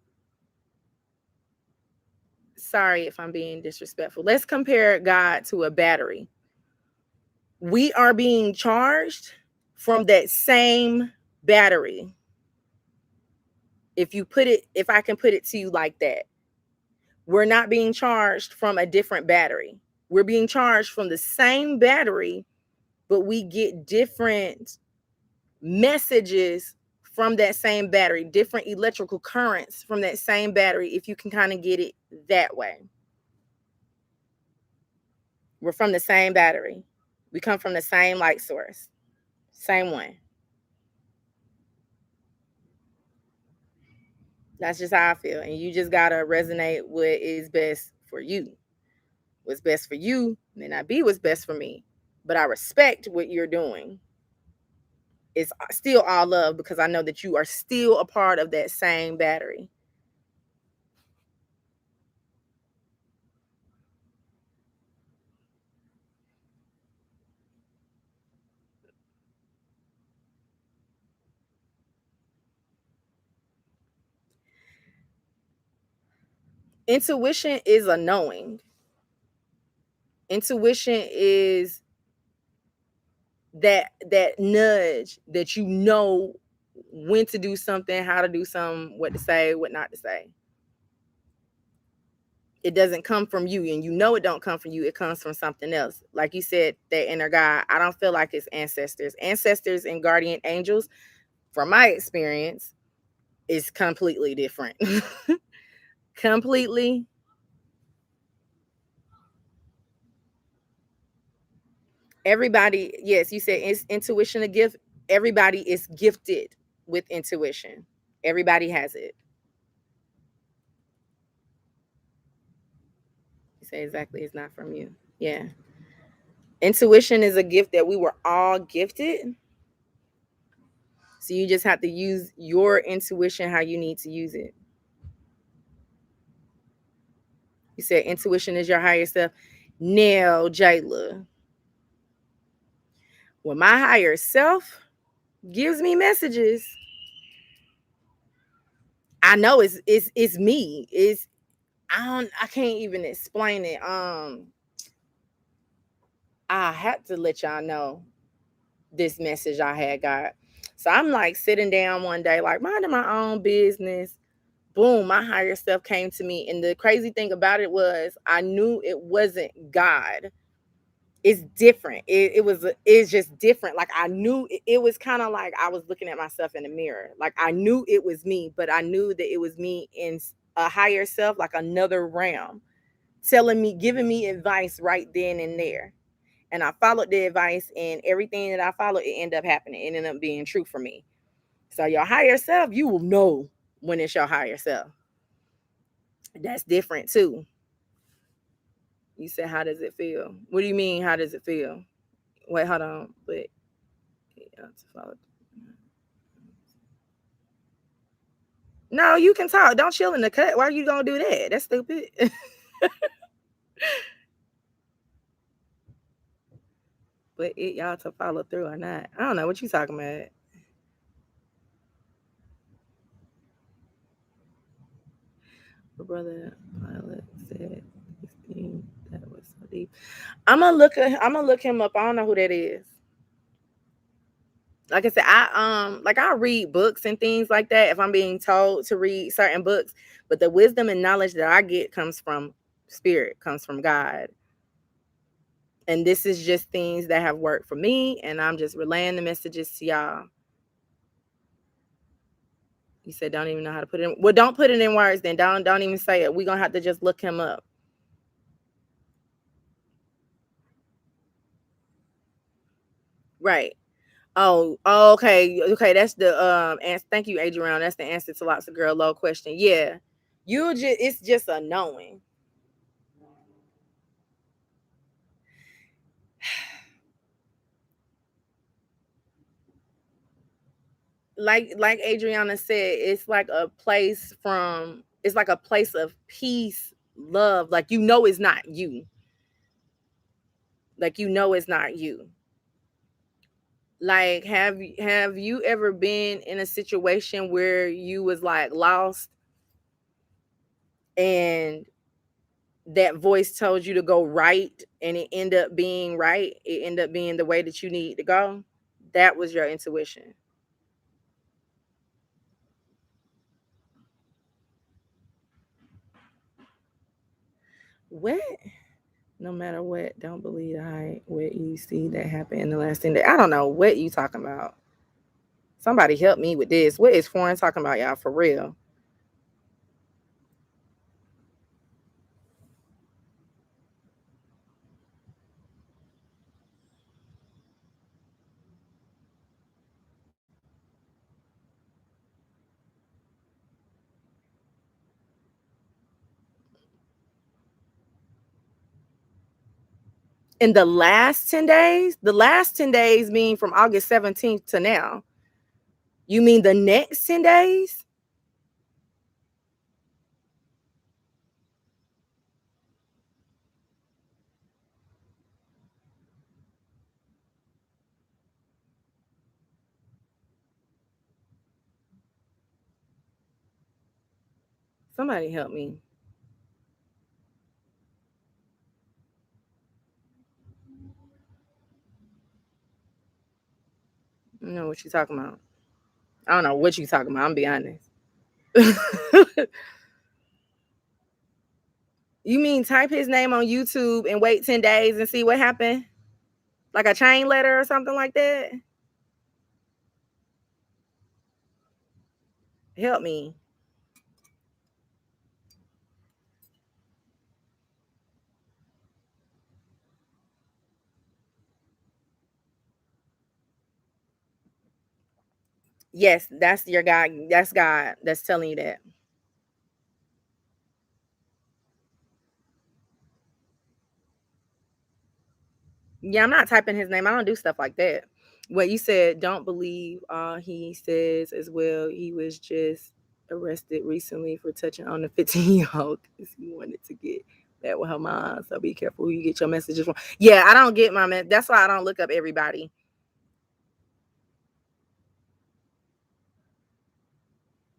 [SPEAKER 1] Sorry if I'm being disrespectful. Let's compare God to a battery. We are being charged from that same battery. If I can put it to you like that, we're not being charged from a different battery. We're being charged from the same battery, but we get different messages from that same battery, different electrical currents from that same battery, if you can kind of get it that way. We're from the same battery. We come from the same light source. Same one. That's just how I feel. And you just gotta resonate what is best for you. What's best for you may not be what's best for me. But I respect what you're doing. It's still all love because I know that you are still a part of that same battery. Intuition is a knowing. Intuition is that nudge that you know when to do something, how to do something, what to say, what not to say. It doesn't come from you, and you know it don't come from you. It comes from something else. Like you said, that inner God. I don't feel like it's ancestors. Ancestors and guardian angels, from my experience, is completely different. Completely. Everybody, yes, you said is intuition a gift. Everybody is gifted with intuition. Everybody has it. You say exactly, it's not from you. Yeah. Intuition is a gift that we were all gifted. So you just have to use your intuition how you need to use it. You said intuition is your higher self. Now, Jayla, when my higher self gives me messages, I know it's me. I can't even explain it. I had to let y'all know this message I had got. So I'm like sitting down one day, like minding my own business. Boom, my higher self came to me. And the crazy thing about it was I knew it wasn't God. It's different. It's just different. Like I knew it was kind of like I was looking at myself in the mirror. Like I knew it was me, but I knew that it was me in a higher self, like another realm, telling me, giving me advice right then and there. And I followed the advice, and everything that I followed, it ended up happening. It ended up being true for me. So your higher self, you will know. when it's your higher self. That's different too. You said, how does it feel? What do you mean, how does it feel? Wait, hold on. But no, you can talk. Don't chill in the cut. Why are you gonna do that? That's stupid. But y'all to follow through or not. I don't know what you talking about. My brother pilot said this thing that was so deep. I'm gonna look him up. I don't know who that is. Like I said, I read books and things like that if I'm being told to read certain books, but the wisdom and knowledge that I get comes from spirit, comes from God. And this is just things that have worked for me, and I'm just relaying the messages to y'all. You said don't even know how to put it in. Well, don't put it in words then. Don't even say it. We're gonna have to just look him up. Right. Oh, okay. Okay, that's the answer. Thank you, Adrian. That's the answer to lots of girl low question. Yeah. It's just a knowing. Like Adriana said, it's like a place of peace, love. Like it's not you. Like it's not you. Like have you ever been in a situation where you was like lost and that voice told you to go right and it ended up being right? It ended up being the way that you need to go. That was your intuition. What? No matter what, don't believe the hype. What you see that happened in the last 10 days. I don't know what you talking about. Somebody help me with this. What is foreign talking about, y'all? For real. In the last 10 days, the last 10 days mean from August 17th to now. You mean the next 10 days? Somebody help me. I don't know what you talking about. I don't know what you talking about. I'm be honest. You mean type his name on YouTube and wait 10 days and see what happened? Like a chain letter or something like that? Help me. Yes, that's your God. That's God that's telling you that. Yeah, I'm not typing his name. I don't do stuff like that. What you said, don't believe all he says as well. He was just arrested recently for touching on the 15-year-old because he wanted to get back with her mom. So be careful who you get your messages from. Yeah, I don't get that's why I don't look up everybody.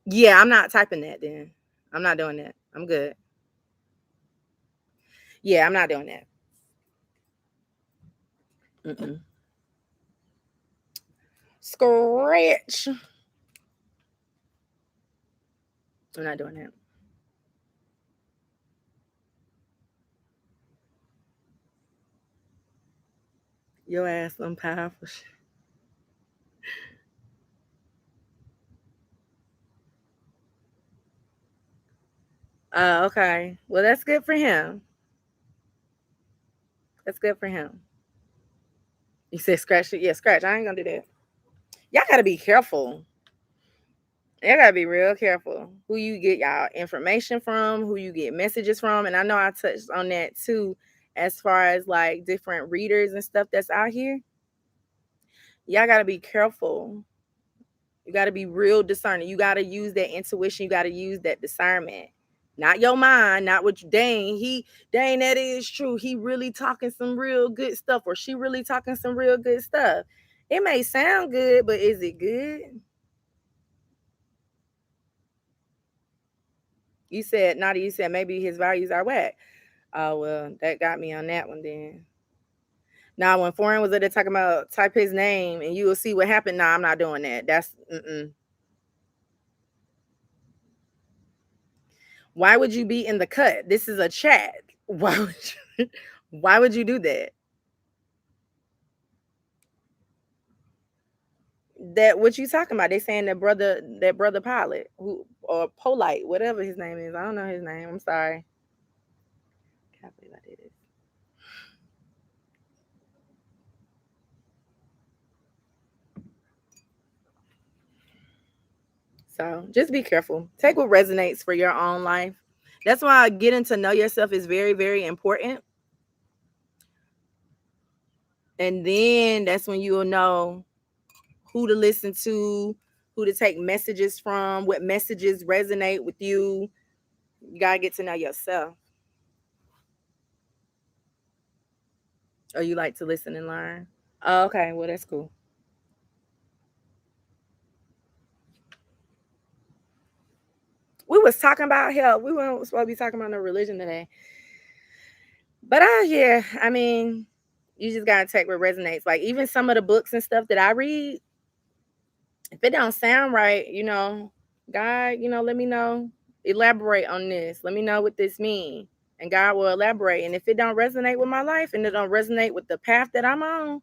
[SPEAKER 1] Yeah, I'm not typing that then. I'm not doing that. I'm good. Yeah, I'm not doing that. Mm-mm. Scratch. I'm not doing that. Your ass some powerful shit. Okay. Well, that's good for him. That's good for him. You said scratch it. Yeah, scratch. I ain't gonna do that. Y'all gotta be careful. You gotta be real careful who you get y'all information from, who you get messages from. And I know I touched on that too, as far as like different readers and stuff that's out here. Y'all gotta be careful. You gotta be real discerning. You gotta use that intuition, you gotta use that discernment. Not your mind, not what you dang, that is true. He really talking some real good stuff, or she really talking some real good stuff. It may sound good, but is it good? You said maybe his values are whack. Oh well, that got me on that one then. Now when Foreign was there talking about type his name and you will see what happened. Nah, I'm not doing that. That's Why would you be in the cut? This is a chat. Why would why would you do that? That what you talking about? They saying that brother pilot who or Polite, whatever his name is. I don't know his name. I'm sorry. Can't believe I did it. So just be careful. Take what resonates for your own life. That's why getting to know yourself is very, very important. And then that's when you'll know who to listen to, who to take messages from, what messages resonate with you. You gotta get to know yourself. Or you like to listen and learn. Oh, okay, well that's cool. We was talking about health. We weren't supposed to be talking about no religion today. But yeah, I mean, you just gotta take what resonates. Like even some of the books and stuff that I read, if it don't sound right, God, let me know. Elaborate on this. Let me know what this means. And God will elaborate. And if it don't resonate with my life and it don't resonate with the path that I'm on,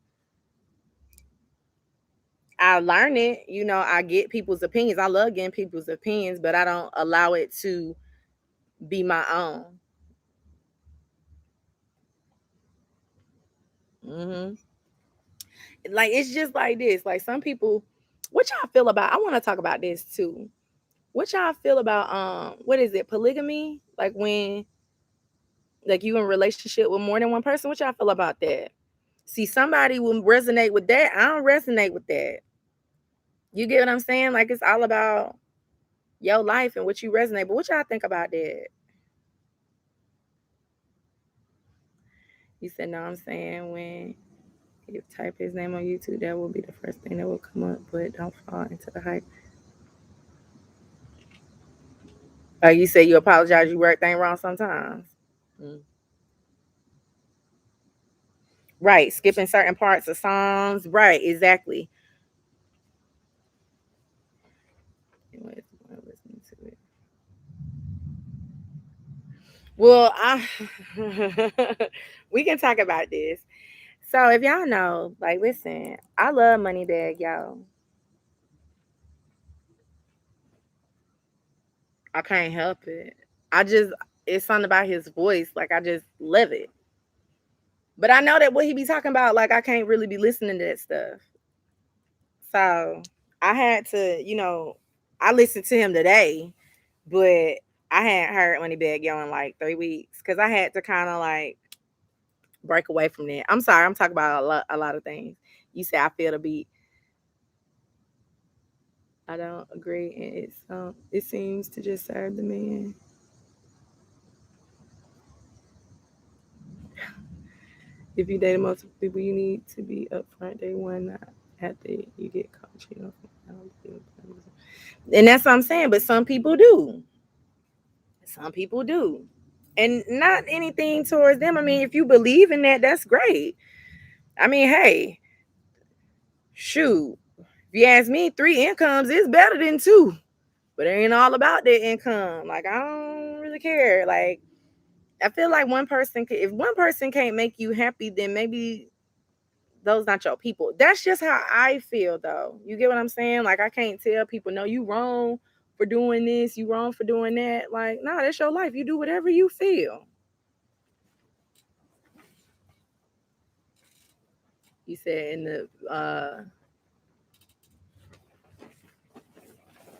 [SPEAKER 1] I learn it. I get people's opinions. I love getting people's opinions, but I don't allow it to be my own. hmm Like it's just like this. Like some people, what y'all feel about? I want to talk about this too. What y'all feel about what is it? Polygamy? Like when like you in a relationship with more than one person? What y'all feel about that? See, somebody will resonate with that. I don't resonate with that. You get what I'm saying? Like it's all about your life and what you resonate. But what y'all think about that? You said no. I'm saying when you type his name on YouTube, that will be the first thing that will come up. But don't fall into the hype. You say you apologize. You work things wrong sometimes. Mm. Right, skipping certain parts of songs. Right, exactly. Listening to it. Well, we can talk about this. So if y'all know, like, listen, I love Moneybag, y'all. I can't help it. I just, it's something about his voice. Like, I just love it. But I know that what he be talking about, like, I can't really be listening to that stuff. So I had to, I listened to him today, but I hadn't heard Moneybag Yo in like 3 weeks because I had to kind of like break away from that. I'm sorry, I'm talking about a lot of things. You say I feel the beat. I don't agree, and it seems to just serve the man. If you date multiple people, you need to be upfront day one, not after you get caught. And that's what I'm saying. But some people do. Some people do, and not anything towards them. I mean, if you believe in that, that's great. I mean, hey, shoot. If you ask me, 3 incomes is better than 2. But it ain't all about that income. Like I don't really care. Like I feel like if one person can't make you happy, then maybe those not your people. That's just how I feel though. You get what I'm saying? Like I can't tell people, no, you wrong for doing this, you wrong for doing that. Like, nah, that's your life. You do whatever you feel. You said in the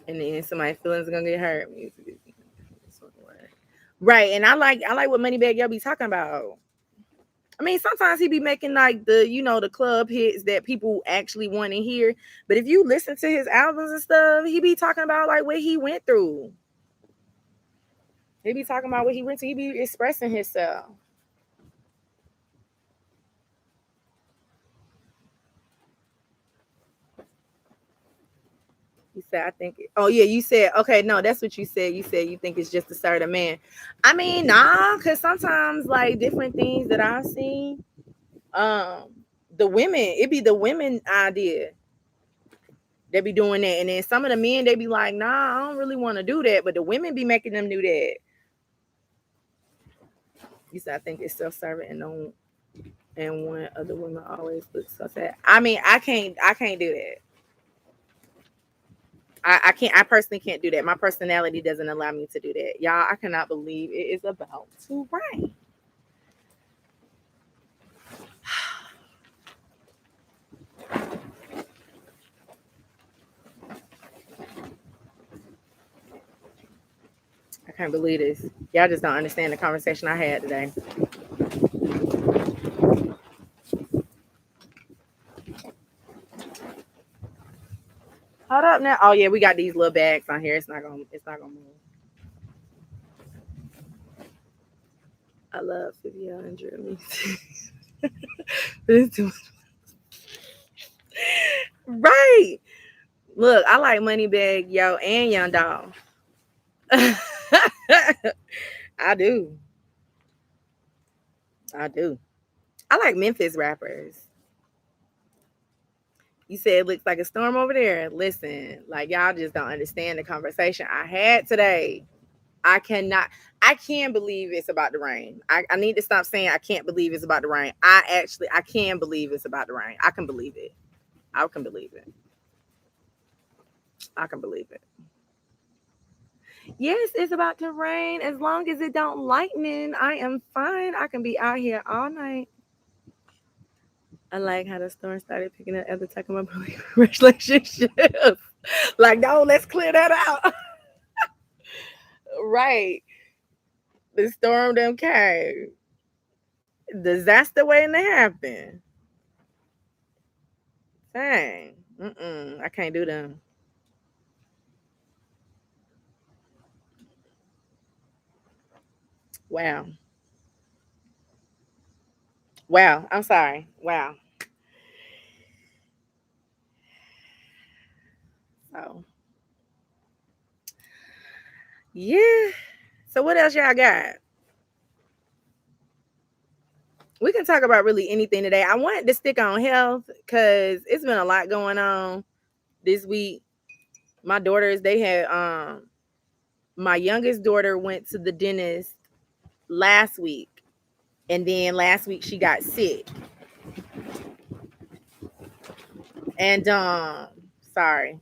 [SPEAKER 1] And then somebody's feelings are gonna get hurt. Right. And I like what Moneybagg Yo be talking about. I mean, sometimes he be making like the club hits that people actually want to hear. But if you listen to his albums and stuff, he be talking about like what he went through. He be talking about what he went through. He be expressing himself. You said, I think. Oh yeah, you said okay. No, that's what you said. You said you think it's just a certain man. I mean, nah, because sometimes like different things that I've seen, um, the women, it be the women idea. They be doing that, and then some of the men they be like, nah, I don't really want to do that, but the women be making them do that. You said, I think it's self-serving and no, and one other women always look so sad. I mean, I can't do that. I can't. I personally can't do that. My personality doesn't allow me to do that. Y'all, I cannot believe it is about to rain. I can't believe this. Y'all just don't understand the conversation I had today. Hold up now. Oh yeah, we got these little bags on here. It's not gonna move. I love Fivio and Jeremy. It's too right. Look, I like Moneybagg Yo and Young Dog. I do. I do. I like Memphis rappers. You said it looks like a storm over there. Listen, like y'all just don't understand the conversation I had today. I cannot, I can't believe it's about to rain. I need to stop saying I can't believe it's about to rain. I can believe it's about to rain. I can believe it. I can believe it. I can believe it. Yes, it's about to rain. As long as it don't lightning, I am fine. I can be out here all night. I like how the storm started picking up after talking about relationships. Like, no, let's clear that out. Right. The storm them came. Disaster waiting to happen. Dang. I can't do them. Wow. Wow. I'm sorry. Wow. So, yeah. So, what else y'all got? We can talk about really anything today. I wanted to stick on health because it's been a lot going on this week. My daughters, they had my youngest daughter went to the dentist last week, and then last week she got sick. And sorry.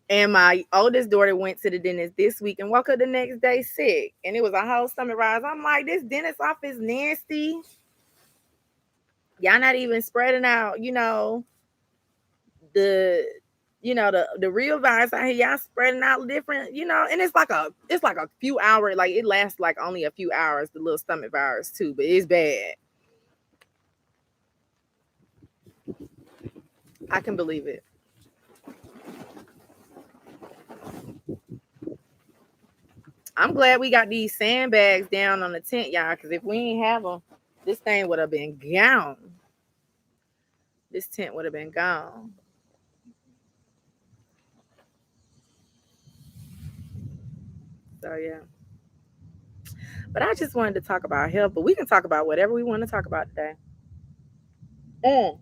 [SPEAKER 1] And my oldest daughter went to the dentist this week and woke up the next day sick. And it was a whole stomach rise. I'm like, this dentist office nasty. Y'all not even spreading out, the the real virus out here. Y'all spreading out different, and it's like a few hours, like it lasts like only a few hours, the little stomach virus too, but it's bad. I can believe it. I'm glad we got these sandbags down on the tent, y'all, because if we ain't have them, this thing would have been gone. This tent would have been gone. So yeah. But I just wanted to talk about health, but we can talk about whatever we want to talk about today. Mm.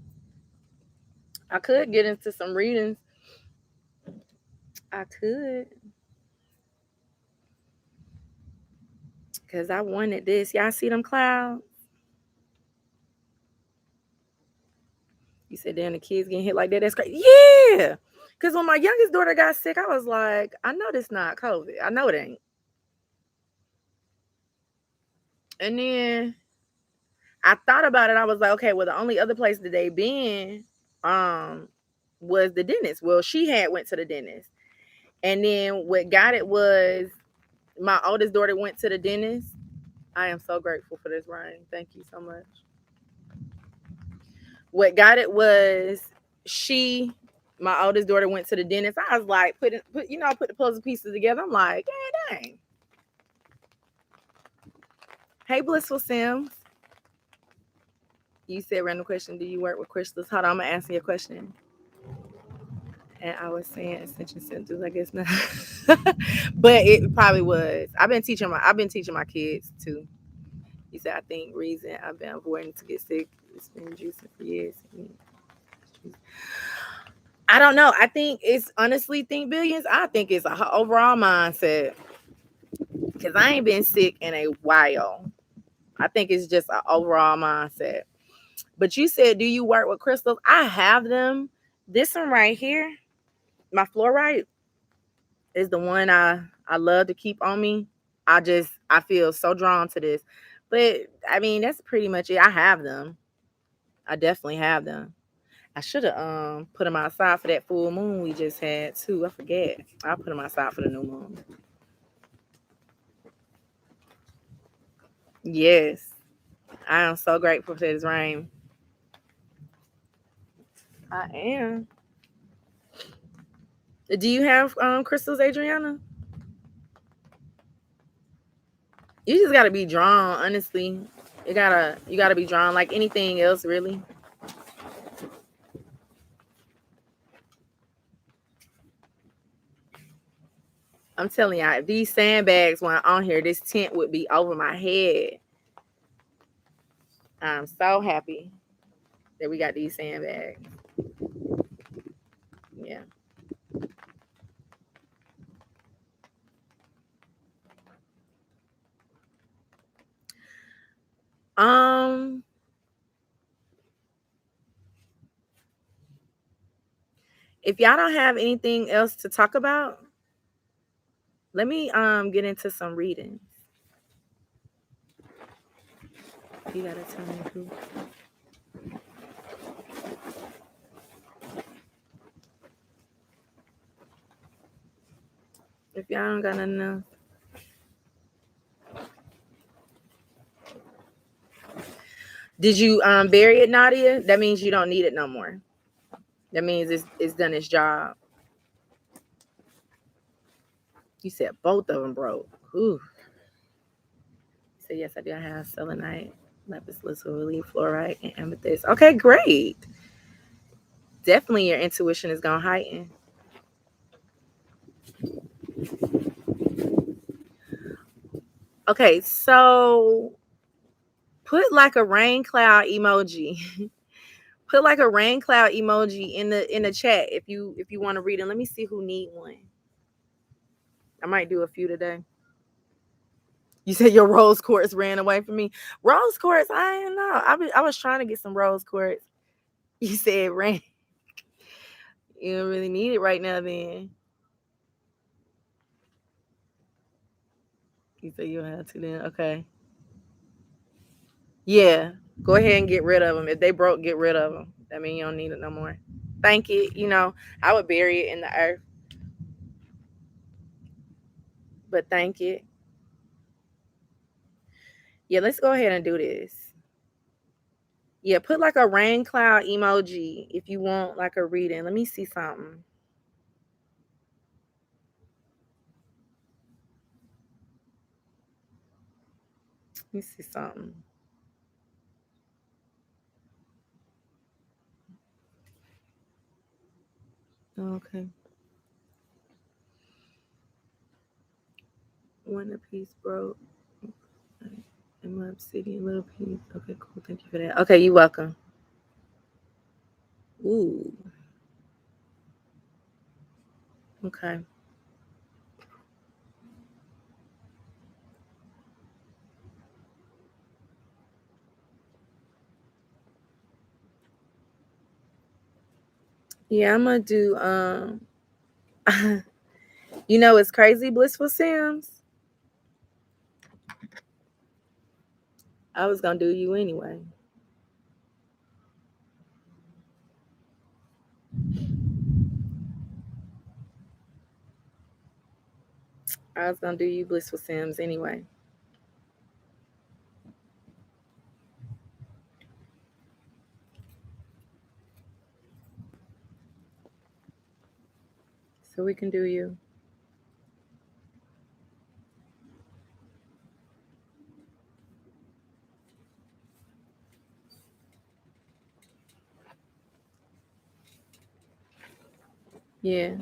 [SPEAKER 1] I could get into some readings. I could. Because I wanted this. Y'all see them clouds? You said, damn, the kids getting hit like that. That's crazy. Yeah. Because when my youngest daughter got sick, I was like, I know this not COVID. I know it ain't. And then I thought about it. I was like, okay, well, the only other place that they been um was the dentist. Well, she had went to the dentist. And then what got it was my oldest daughter went to the dentist. I am so grateful for this rain. Thank you so much. What got it was my oldest daughter went to the dentist. I was like, put the puzzle pieces together. I'm like, dang. Hey, Blissful Sims. You said random question. Do you work with crystals? Hold on, I'm gonna answer your question. And I was saying ascension centers, I guess not. But it probably was. I've been teaching my kids too. He said, I think reason I've been avoiding to get sick. It's been juicing for years. I don't know. I think it's honestly think billions. I think it's a overall mindset because I ain't been sick in a while. I think it's just an overall mindset. But you said, do you work with crystals? I have them. This one right here, my fluorite, is the one I love to keep on me. I feel so drawn to this. But I mean, that's pretty much it. I have them. I definitely have them. I should have put them outside for that full moon we just had too. I forget. I'll put them outside for the new moon. Yes. I am so grateful for this rain. I am. Do you have crystals, Adriana? You just gotta be drawn, honestly. You gotta be drawn like anything else, really. I'm telling y'all, if these sandbags weren't on here, this tent would be over my head. I'm so happy that we got these sandbags. Yeah. Um, if y'all don't have anything else to talk about, let me get into some readings. You gotta tell me who. If y'all don't got nothing else. Did you bury it, Nadia? That means you don't need it no more. That means it's done its job. You said both of them broke. Ooh. You said yes, I do. I have selenite, lapis lazuli, fluorite, and amethyst. Okay, great. Definitely your intuition is gonna heighten. Okay, so put like a rain cloud emoji. Put like a rain cloud emoji in the chat if you want to read it. Let me see who need one. I might do a few today. You said your rose quartz ran away from me. Rose quartz, I don't know. I was trying to get some rose quartz. You said rain. You don't really need it right now then. You said you don't have to then. Okay. Yeah. Go ahead and get rid of them. If they broke, get rid of them. That means you don't need it no more. Thank you. I would bury it in the earth. But thank you. Yeah, let's go ahead and do this. Yeah, put like a rain cloud emoji if you want like a reading. Let me see something. Let me see something. Okay. One a piece broke. And my obsidian little piece. Okay, cool. Thank you for that. Okay, you're welcome. Ooh. Okay. Yeah, I'm gonna do it's crazy, Blissful Sims. I was gonna do you anyway. I was gonna do you blissful Sims anyway. So we can do you. Yeah.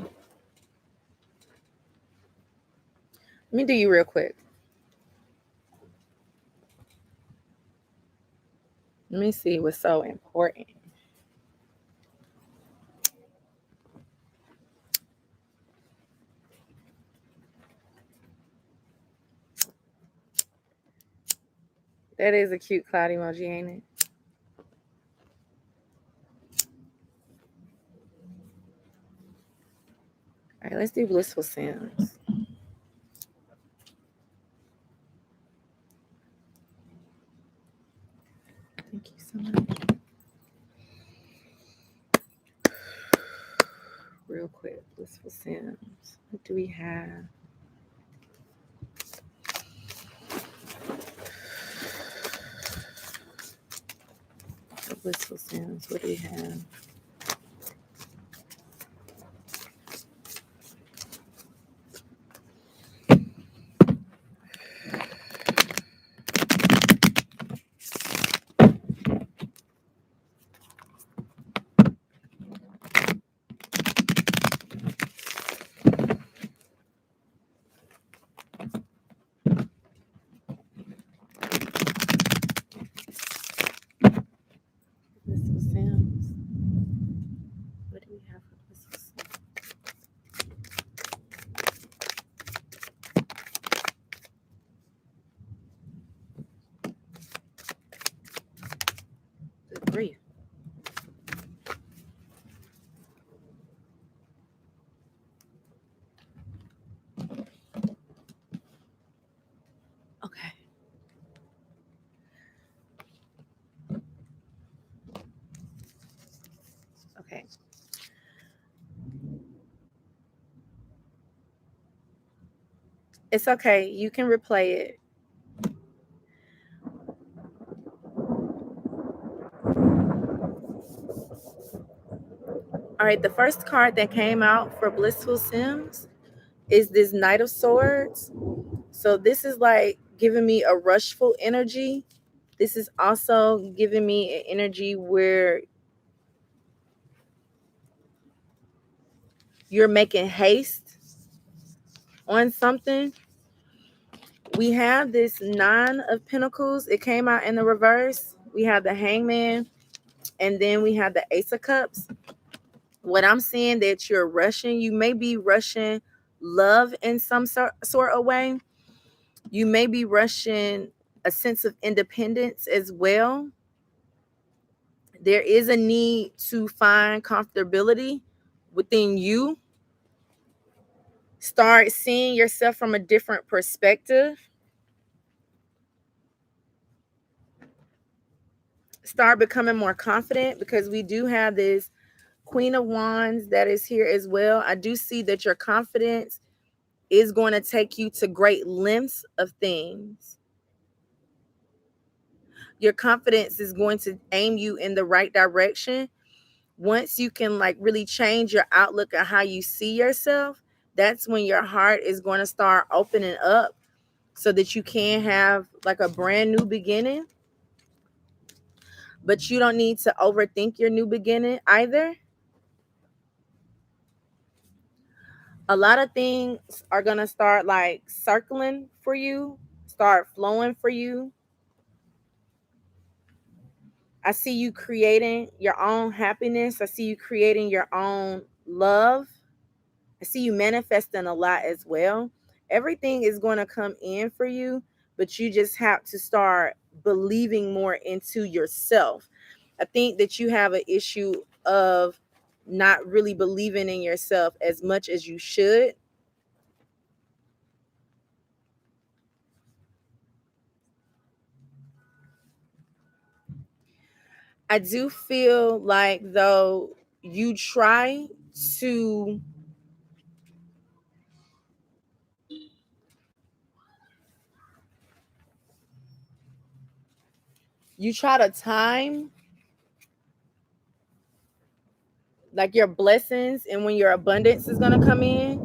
[SPEAKER 1] Let me do you real quick. Let me see what's so important. That is a cute cloud emoji, ain't it? All right, let's do blissful Sims. Thank you so much. Real quick, blissful Sims. What do we have? The blissful Sims. What do we have? Blissful Sims. What do we have for blissful Sims? Good grief. Okay. Okay. It's okay. You can replay it. All right. The first card that came out for blissful Sims is this Knight of Swords. So this is like giving me a rushful energy. This is also giving me an energy where you're making haste on something. We have this Nine of Pentacles. It came out in the reverse. We have the Hangman, and then we have the Ace of Cups. What I'm seeing that you're rushing, you may be rushing love in some sort of way. You may be rushing a sense of independence as well. There is a need to find comfortability within you. Start seeing yourself from a different perspective. Start becoming more confident, because we do have this Queen of Wands that is here as well. I do see that your confidence is going to take you to great lengths of things. Your confidence is going to aim you in the right direction. Once you can like really change your outlook on how you see yourself, that's when your heart is going to start opening up so that you can have like a brand new beginning. But you don't need to overthink your new beginning either. A lot of things are going to start like circling for you, start flowing for you. I see you creating your own happiness. I see you creating your own love. I see you manifesting a lot as well. Everything is going to come in for you, but you just have to start believing more into yourself. I think that you have an issue of not really believing in yourself as much as you should. I do feel like though you try to You try to time like your blessings and when your abundance is going to come in.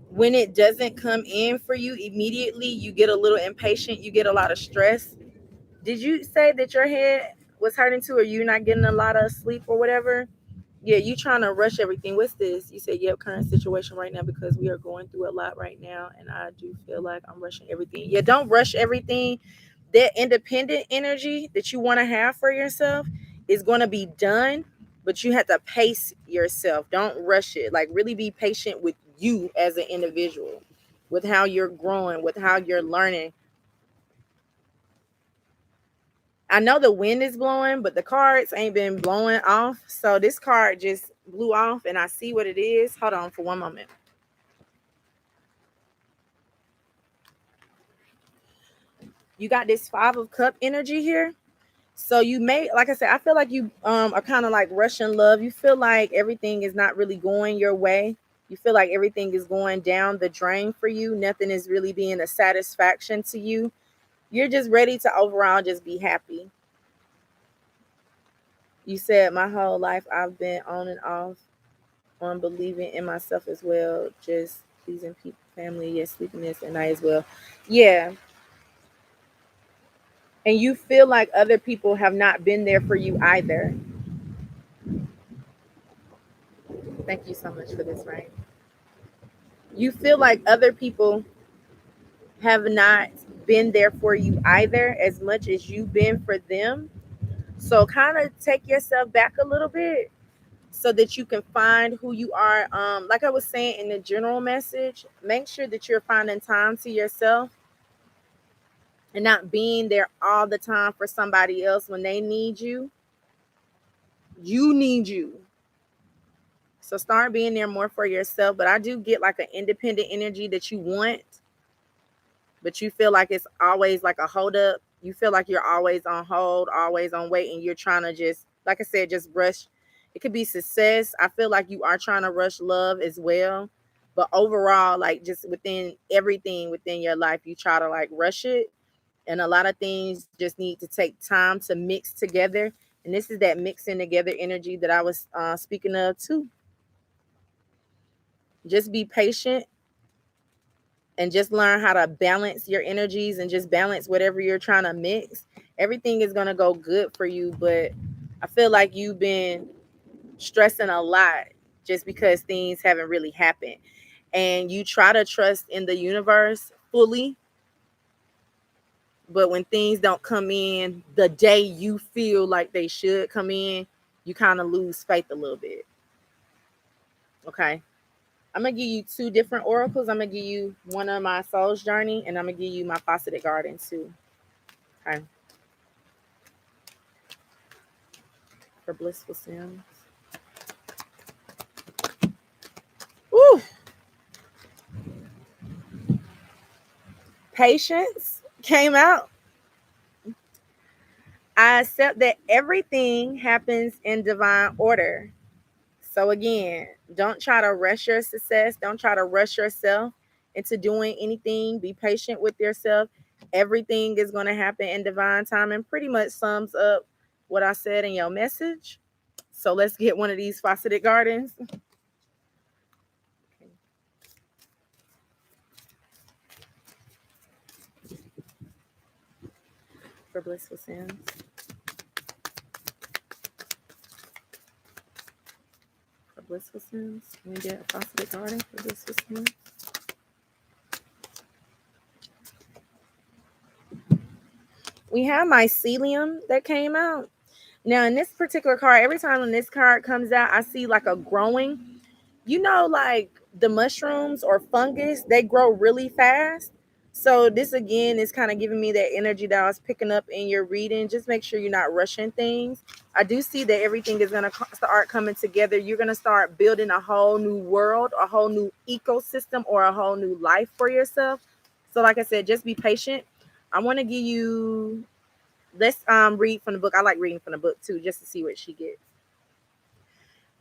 [SPEAKER 1] When it doesn't come in for you immediately, you get a little impatient, you get a lot of stress. Did you say that your head was hurting too, or you not getting a lot of sleep or whatever? Yeah, you trying to rush everything. What's this? You said, yep, current situation right now because we are going through a lot right now, and I do feel like I'm rushing everything. Yeah, don't rush everything. That independent energy that you want to have for yourself is going to be done, but you have to pace yourself. Don't rush it. Like, really be patient with you as an individual, with how you're growing, with how you're learning. I know the wind is blowing, but the cards ain't been blowing off. So this card just blew off and I see what it is. Hold on for one moment. You got this 5 of Cup energy here. So you may, like I said, I feel like you are kind of like rushing love. You feel like everything is not really going your way. You feel like everything is going down the drain for you. Nothing is really being a satisfaction to you. You're just ready to overall just be happy. You said my whole life I've been on and off on believing in myself as well, just pleasing people, family, yes, sleepiness and night as well. Yeah. And you feel like other people have not been there for you either. Thank you so much for this, right? You feel like other people have not been there for you either as much as you've been for them. So kind of take yourself back a little bit so that you can find who you are. Like I was saying in the general message, make sure that you're finding time to yourself and not being there all the time for somebody else when they need you. You need you. So start being there more for yourself. But I do get like an independent energy that you want, but you feel like it's always like a hold up. You feel like you're always on hold, always on wait, and you're trying to just, like I said, just rush. It could be success. I feel like you are trying to rush love as well. But overall, like just within everything within your life, you try to like rush it. And a lot of things just need to take time to mix together. And this is that mixing together energy that I was speaking of too. Just be patient and just learn how to balance your energies and just balance whatever you're trying to mix. Everything is going to go good for you, but I feel like you've been stressing a lot just because things haven't really happened. And you try to trust in the universe fully, but when things don't come in the day you feel like they should come in, you kind of lose faith a little bit. Okay. I'm going to give you 2 different oracles. I'm going to give you one of my soul's journey, and I'm going to give you my fauceted garden too. Okay. For blissful sims. Woo! Patience came out. I accept that everything happens in divine order. So again, don't try to rush your success. Don't try to rush yourself into doing anything. Be patient with yourself. Everything is going to happen in divine time, and pretty much sums up what I said in your message. So let's get one of these fauceted gardens. For blissful sins. For blissful sins. Can we get a fauceted garden for blissful sins? We have mycelium that came out. Now, in this particular card, every time when this card comes out, I see like a growing. You know, like the mushrooms or fungus, they grow really fast. So this again is kind of giving me that energy that I was picking up in your reading. Just make sure you're not rushing things. I do see that everything is going to start coming together. You're going to start building a whole new world, a whole new ecosystem, or a whole new life for yourself. So like I said, just be patient. I want to give you, let's read from the book. I like reading from the book too, just to see what she gets.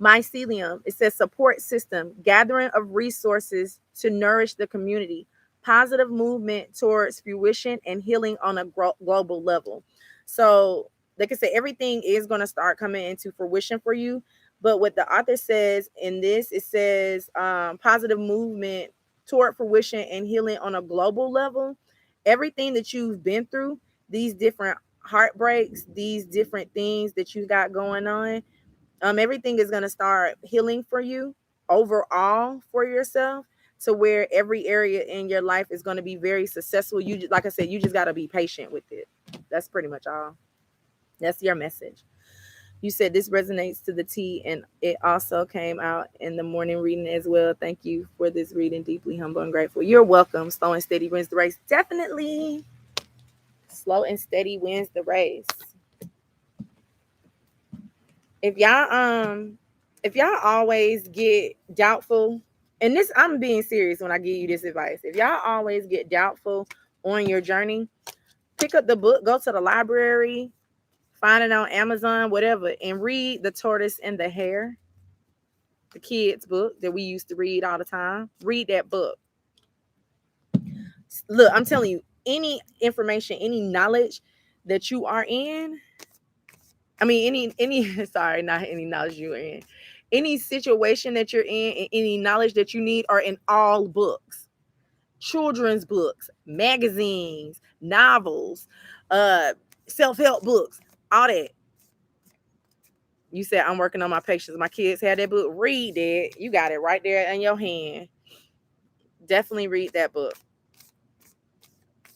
[SPEAKER 1] Mycelium, it says support system, gathering of resources to nourish the community, positive movement towards fruition and healing on a global level. So, like I said, everything is going to start coming into fruition for you. But what the author says in this, it says positive movement toward fruition and healing on a global level. Everything that you've been through, these different heartbreaks, these different things that you got going on, everything is going to start healing for you overall for yourself, to where every area in your life is going to be very successful. You, like I said, you just got to be patient with it. That's pretty much all. That's your message. You said this resonates to the T, and it also came out in the morning reading as well. Thank you for this reading. Deeply humble and grateful. You're welcome. Slow and steady wins the race. Definitely. Slow and steady wins the race. If y'all always get doubtful, and this, I'm being serious when I give you this advice. If y'all always get doubtful on your journey, pick up the book, go to the library, find it on Amazon, whatever, and read The Tortoise and the Hare, the kids book that we used to read all the time. Read that book. Look, I'm telling you, any information, any knowledge that you are in, I mean, any sorry, not any knowledge you're in, any situation that you're in, and any knowledge that you need are in all books, children's books, magazines, novels, self-help books, all that. You said I'm working on my patience. My kids had that book. Read it. You got it right there in your hand. Definitely read that book.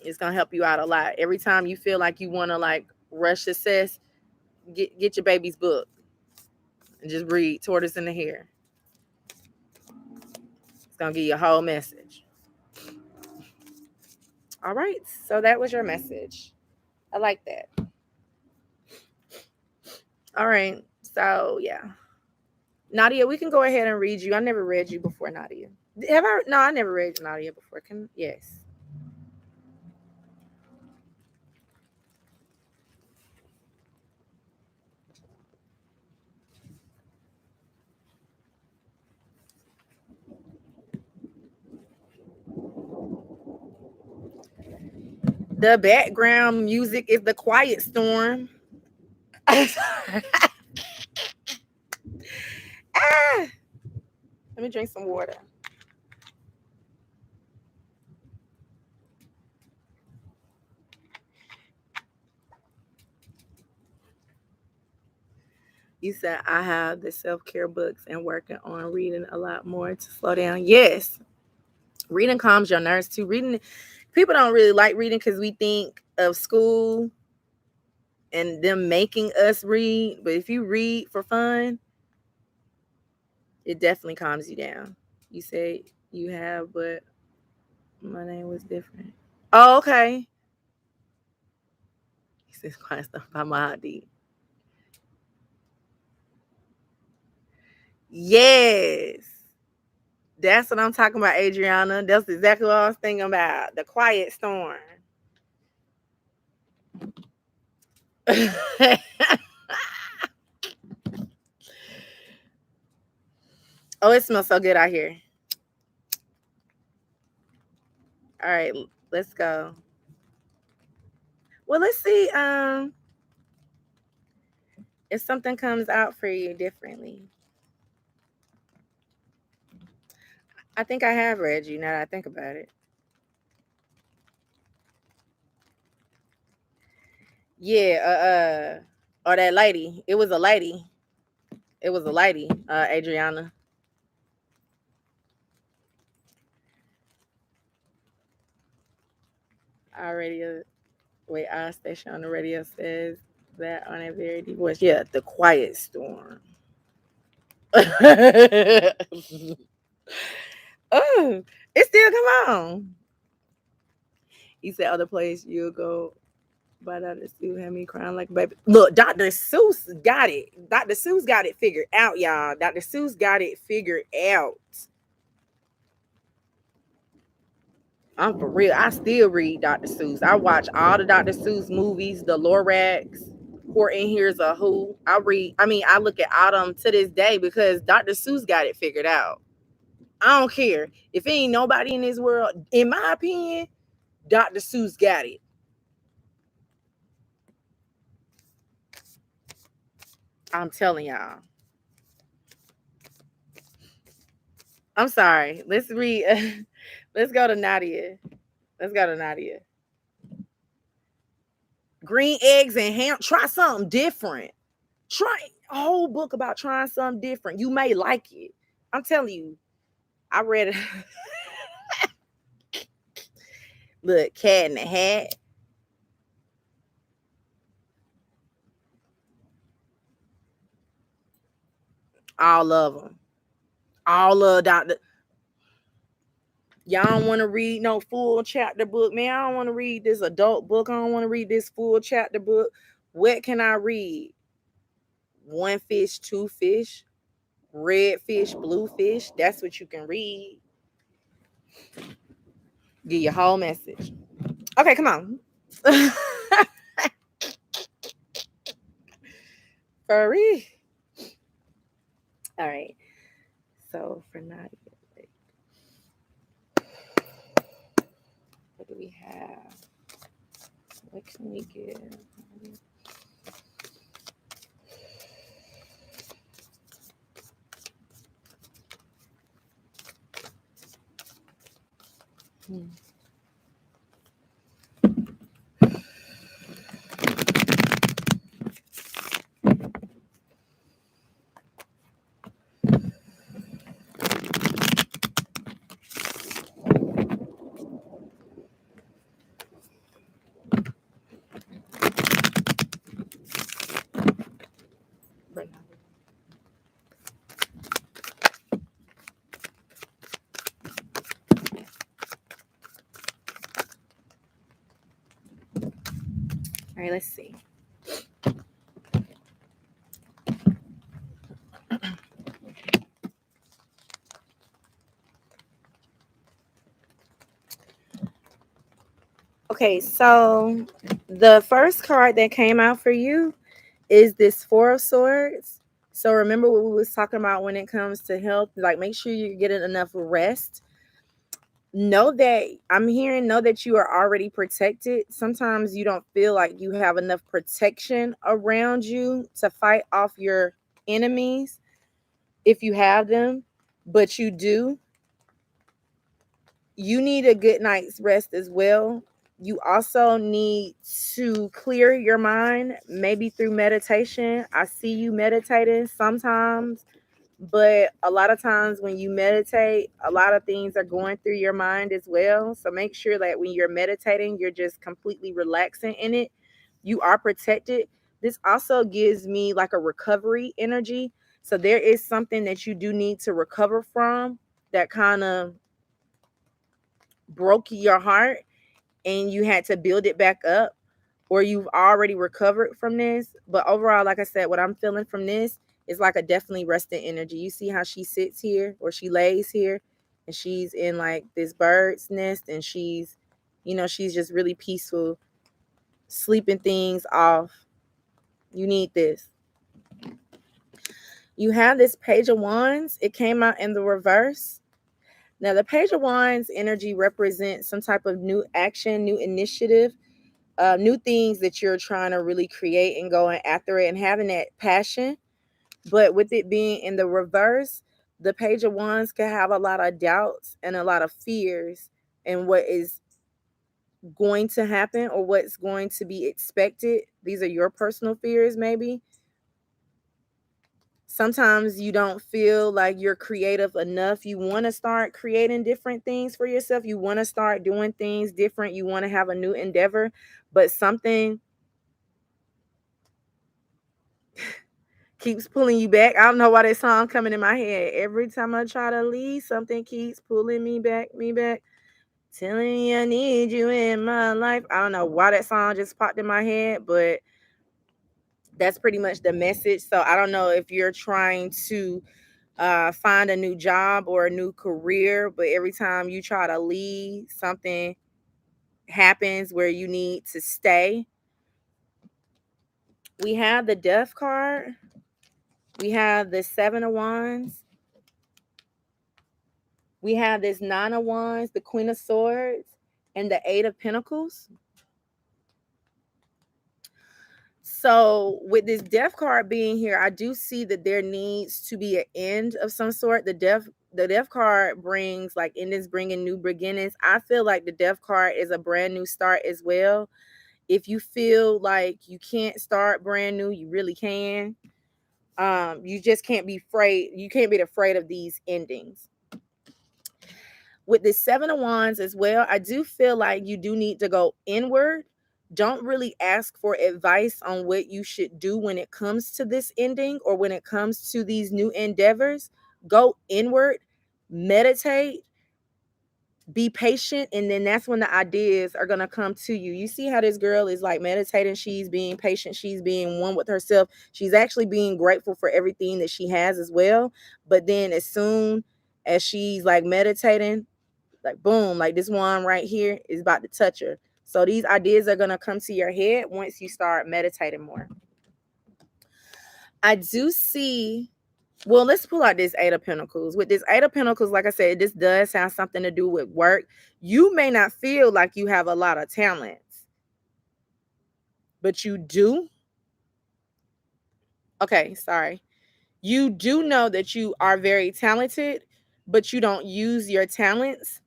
[SPEAKER 1] It's gonna help you out a lot. Every time you feel like you want to like rush success, get your baby's book and just read Tortoise and the Hare. It's gonna give you a whole message. All right, so that was your message. I like that. All right, so yeah, Nadia, we can go ahead and read you. I never read you before, Nadia. Have I? No, I never read Nadia before. Yes. The background music is the quiet storm. Ah, let me drink some water. You said I have the self-care books and working on reading a lot more to slow down. Yes. Reading calms your nerves too. Reading, people don't really like reading because we think of school and them making us read. But if you read for fun, it definitely calms you down. You say you have, but my name was different. Oh, okay. He says quiet stuff by Mahadi. Yes. That's what I'm talking about, Adriana. That's exactly what I was thinking about. The quiet storm. Oh, it smells so good out here. All right, let's go. Well, let's see if something comes out for you differently. I think I have read you now that I think about it. Yeah, or that lady. It was a lady. It was a lady, Adriana. Our radio, wait, our station on the radio says that on a very deep voice. Yeah, the quiet storm. Oh, it still come on. He said other place you'll go, but Dr. Seuss had me crying like a baby. Look, Dr. Seuss got it. Dr. Seuss got it figured out, y'all. Dr. Seuss got it figured out. I'm for real. I still read Dr. Seuss. I watch all the Dr. Seuss movies, the Lorax, Horton Hears a Who. I look at all them to this day because Dr. Seuss got it figured out. I don't care. If ain't nobody in this world, in my opinion, Dr. Seuss got it. I'm telling y'all. I'm sorry. Let's read. Let's go to Nadia. Let's go to Nadia. Green eggs and ham. Try something different. Try a whole book about trying something different. You may like it. I'm telling you. I read it. Look, Cat in the Hat. All of them. All of Dr. Y'all don't want to read no full chapter book, man. I don't want to read this adult book. I don't want to read this full chapter book. What can I read? One fish, two fish, red fish, blue fish. That's what you can read. Get your whole message. Okay, come on. Furry. All right. So for Nadia, what do we have? What can we give? All right, let's see. Okay, so the first card that came out for you is this Four of Swords. So remember what we was talking about when it comes to health, like make sure you're getting enough rest. Know that you are already protected. Sometimes you don't feel like you have enough protection around you to fight off your enemies if you have them, but you do. You need a good night's rest as well. You also need to clear your mind, maybe through meditation. I see you meditating sometimes, but a lot of times when you meditate, a lot of things are going through your mind as well. So make sure that when you're meditating, you're just completely relaxing in it. You are protected. This also gives me like a recovery energy. So there is something that you do need to recover from that kind of broke your heart and you had to build it back up, or you've already recovered from this. But overall, like I said, what I'm feeling from this is like a definitely resting energy. You see how she sits here or she lays here and she's in like this bird's nest and she's just really peaceful, sleeping things off. You need this. You have this Page of Wands. It came out in the reverse. Now, the Page of Wands energy represents some type of new action, new initiative, new things that you're trying to really create and going after it and having that passion. But with it being in the reverse, the Page of Wands can have a lot of doubts and a lot of fears and what is going to happen or what's going to be expected. These are your personal fears, maybe. Sometimes you don't feel like you're creative enough. You want to start creating different things for yourself. You want to start doing things different. You want to have a new endeavor, but something keeps pulling you back. I don't know why that song coming in my head. Every time I try to leave, something keeps pulling me back, telling me I need you in my life. I don't know why that song just popped in my head, but that's pretty much the message. So I don't know if you're trying to find a new job or a new career, but every time you try to leave, something happens where you need to stay. We have the Death card. We have the Seven of Wands. We have this Nine of Wands, the Queen of Swords, and the Eight of Pentacles. So with this death card being here, I do see that there needs to be an end of some sort. The death card brings like endings, bringing new beginnings. I feel like the death card is a brand new start as well. If you feel like you can't start brand new, you really can. You just can't be afraid. You can't be afraid of these endings. With the Seven of Wands as well, I do feel like you do need to go inward. Don't really ask for advice on what you should do when it comes to this ending or when it comes to these new endeavors. Go inward, meditate, be patient, and then that's when the ideas are going to come to you. You see how this girl is like meditating, she's being patient, she's being one with herself, she's actually being grateful for everything that she has as well. But then as soon as she's like meditating, like boom, like this one right here is about to touch her. So these ideas are going to come to your head once you start meditating more. I do see, well, let's pull out this Eight of Pentacles. With this Eight of Pentacles, like I said, this does have something to do with work. You may not feel like you have a lot of talents, but you do. Okay, sorry. You do know that you are very talented, but you don't use your talents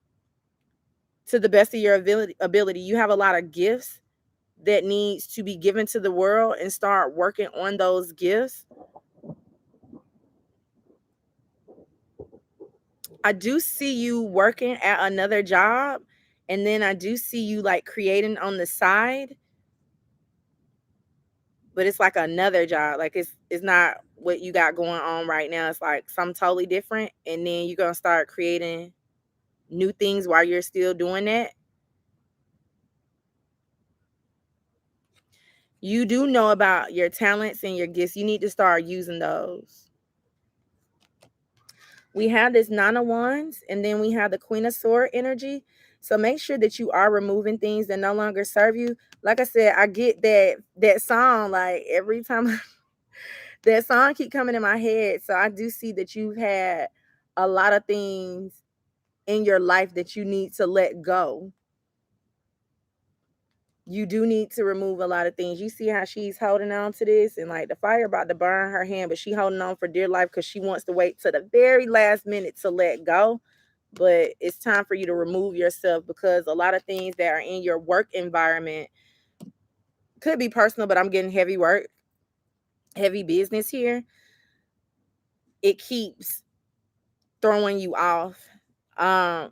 [SPEAKER 1] to the best of your ability. You have a lot of gifts that needs to be given to the world, and start working on those gifts. I do see you working at another job, and then I do see you like creating on the side, but it's like another job. Like it's not what you got going on right now. It's like something totally different, and then you're going to start creating new things while you're still doing that. You do know about your talents and your gifts. You need to start using those. We have this Nine of Wands, and then we have the Queen of Sword energy. So make sure that you are removing things that no longer serve you. Like I said, I get that song like every time that song keep coming in my head. So I do see that you've had a lot of things in your life that you need to let go. You do need to remove a lot of things. You see how she's holding on to this, and like the fire about to burn her hand, but she holding on for dear life because she wants to wait to the very last minute to let go. But it's time for you to remove yourself, because a lot of things that are in your work environment could be personal, but I'm getting heavy work, heavy business here. It keeps throwing you off. I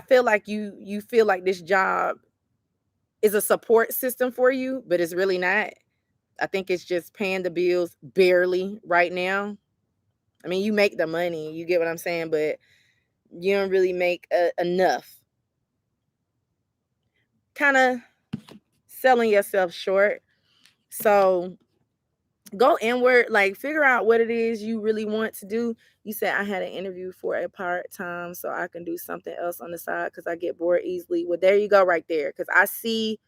[SPEAKER 1] feel like you feel like this job is a support system for you, but it's really not. I think it's just paying the bills barely right now. I mean, you make the money, you get what I'm saying, but you don't really make enough. Kind of selling yourself short. So go inward, like figure out what it is you really want to do. You said I had an interview for a part-time so I can do something else on the side because I get bored easily. Well, there you go right there. Because I see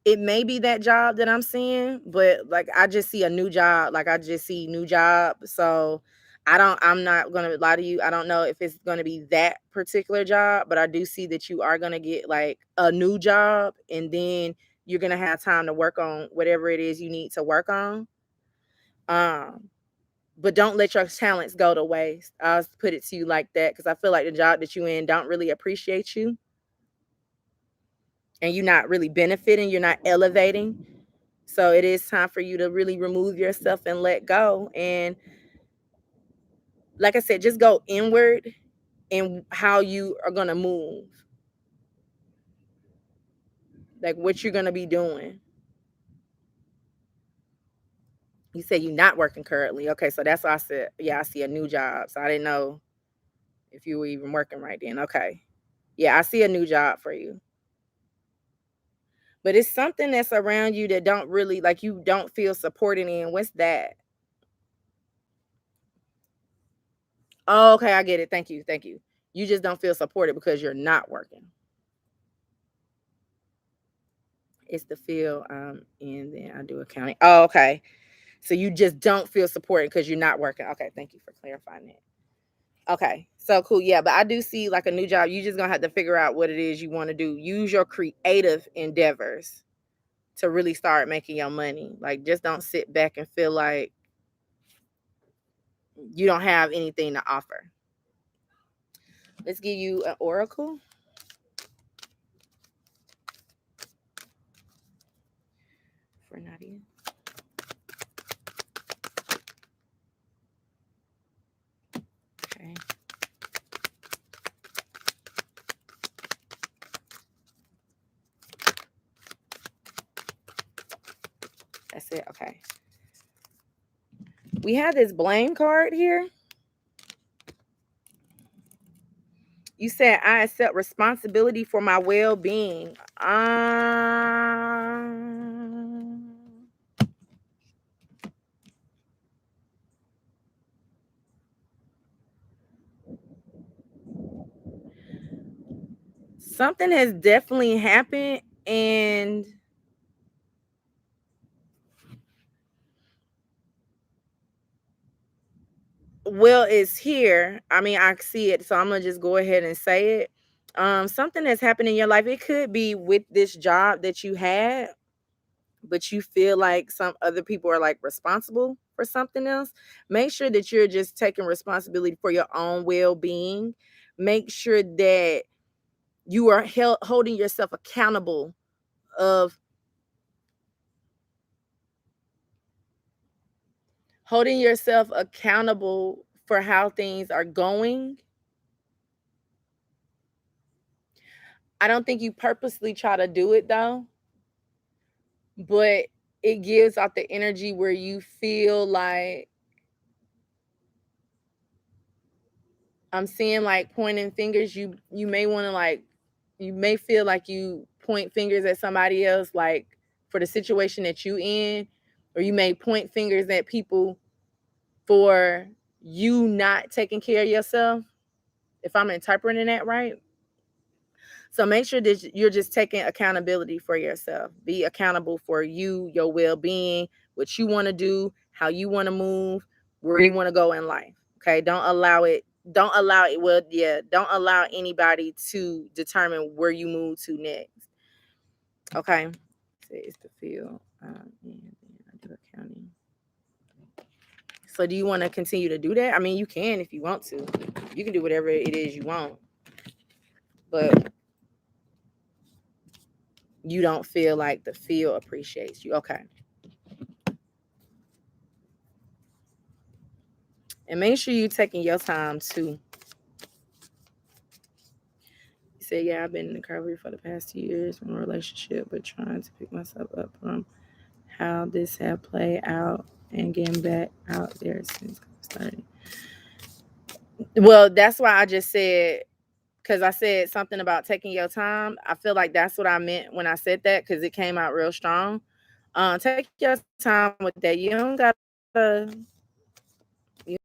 [SPEAKER 1] it may be that job that I'm seeing, but like I just see a new job. Like I just see new job. So I'm not gonna lie to you. I don't know if it's gonna be that particular job, but I do see that you are gonna get like a new job, and then you're gonna have time to work on whatever it is you need to work on. Um, but don't let your talents go to waste. I'll put it to you like that, because I feel like the job that you in don't really appreciate you, and you're not really benefiting, you're not elevating. So it is time for you to really remove yourself and let go. And like I said, just go inward in how you are going to move, like what you're going to be doing. You said you're not working currently. Okay, so that's why I said, yeah, I see a new job. So I didn't know if you were even working right then. Okay. Yeah, I see a new job for you. But it's something that's around you that don't really, like, you don't feel supported in. What's that? Oh, okay, I get it. Thank you. Thank you. You just don't feel supported because you're not working. It's the field, and then I do accounting. Oh, okay. So you just don't feel supported because you're not working. Okay, thank you for clarifying that. Okay. So cool. Yeah, but I do see like a new job. You just gonna have to figure out what it is you want to do. Use your creative endeavors to really start making your money. Like just don't sit back and feel like you don't have anything to offer. Let's give you an oracle for Nadia. Okay. That's it. Okay. We have this blame card here. You said I accept responsibility for my well-being. Something has definitely happened, and well, it's here. I mean, I see it, so I'm gonna just go ahead and say it. Something that's happened in your life. It could be with this job that you had, but you feel like some other people are like responsible for something else. Make sure that you're just taking responsibility for your own well-being. Make sure that you are holding yourself accountable of holding yourself accountable for how things are going. I don't think you purposely try to do it though, but it gives out the energy where you feel like I'm seeing like pointing fingers. You may want to like you may feel like you point fingers at somebody else like for the situation that you in, or you may point fingers at people for you not taking care of yourself, if I'm interpreting that right. So make sure that you're just taking accountability for yourself. Be accountable for you, your well-being, what you want to do, how you want to move, where you want to go in life. Okay? Don't allow anybody to determine where you move to next. Okay? Say it's the field. And I do accounting. So do you want to continue to do that? I mean, you can if you want to. You can do whatever it is you want. But you don't feel like the field appreciates you. Okay. And make sure you're taking your time too. You said, yeah, I've been in recovery for the past 2 years from a relationship, but trying to pick myself up from how this had played out and getting back out there since starting. Well, that's why I just said, because I said something about taking your time. I feel like that's what I meant when I said that, because it came out real strong. Take your time with that. You don't gotta you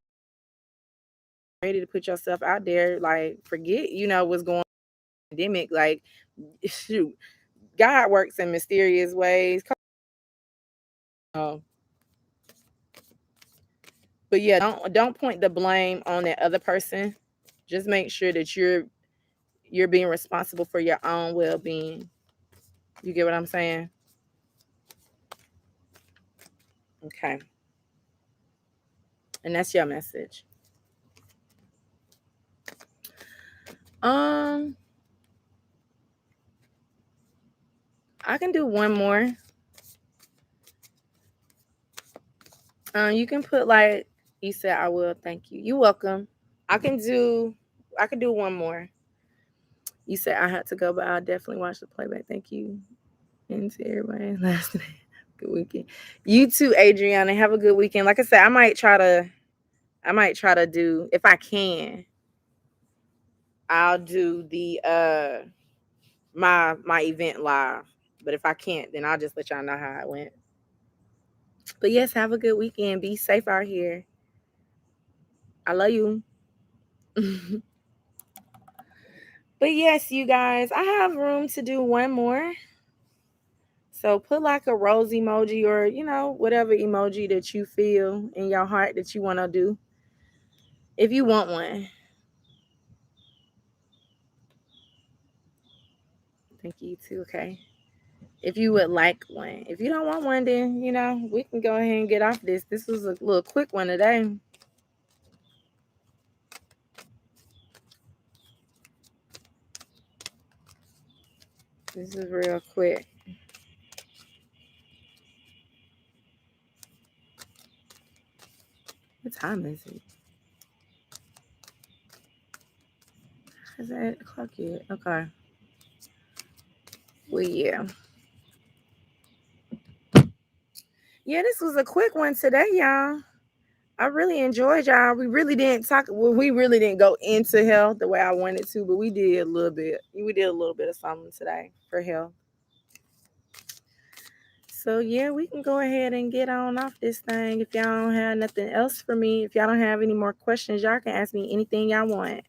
[SPEAKER 1] ready to put yourself out there. Like forget, what's going on in the pandemic. Like shoot, God works in mysterious ways. But yeah, don't point the blame on that other person. Just make sure that you're being responsible for your own well-being. You get what I'm saying? Okay. And that's your message. Um, I can do one more. You can put like you said I will, thank you. You're welcome. I can do one more. You said I had to go, but I'll definitely watch the playback. Thank you. And to everybody last night. Good weekend. You too, Adriana. Have a good weekend. Like I said, I might try to do, if I can, I'll do the my event live. But if I can't, then I'll just let y'all know how it went. But yes, have a good weekend. Be safe out here. I love you. But yes, you guys, I have room to do one more. So put like a rose emoji or, whatever emoji that you feel in your heart that you want to do. If you want one. Thank you too. Okay. If you would like one. If you don't want one, then we can go ahead and get off this. This was a little quick one today. This is real quick. What time is it? Is it 8 o'clock yet? Okay. Well, yeah. Yeah, this was a quick one today, y'all. I really enjoyed y'all. We really didn't talk. Well, we really didn't go into health the way I wanted to, but we did a little bit. We did a little bit of something today for health. So yeah, we can go ahead and get on off this thing. If y'all don't have nothing else for me, if y'all don't have any more questions, y'all can ask me anything y'all want.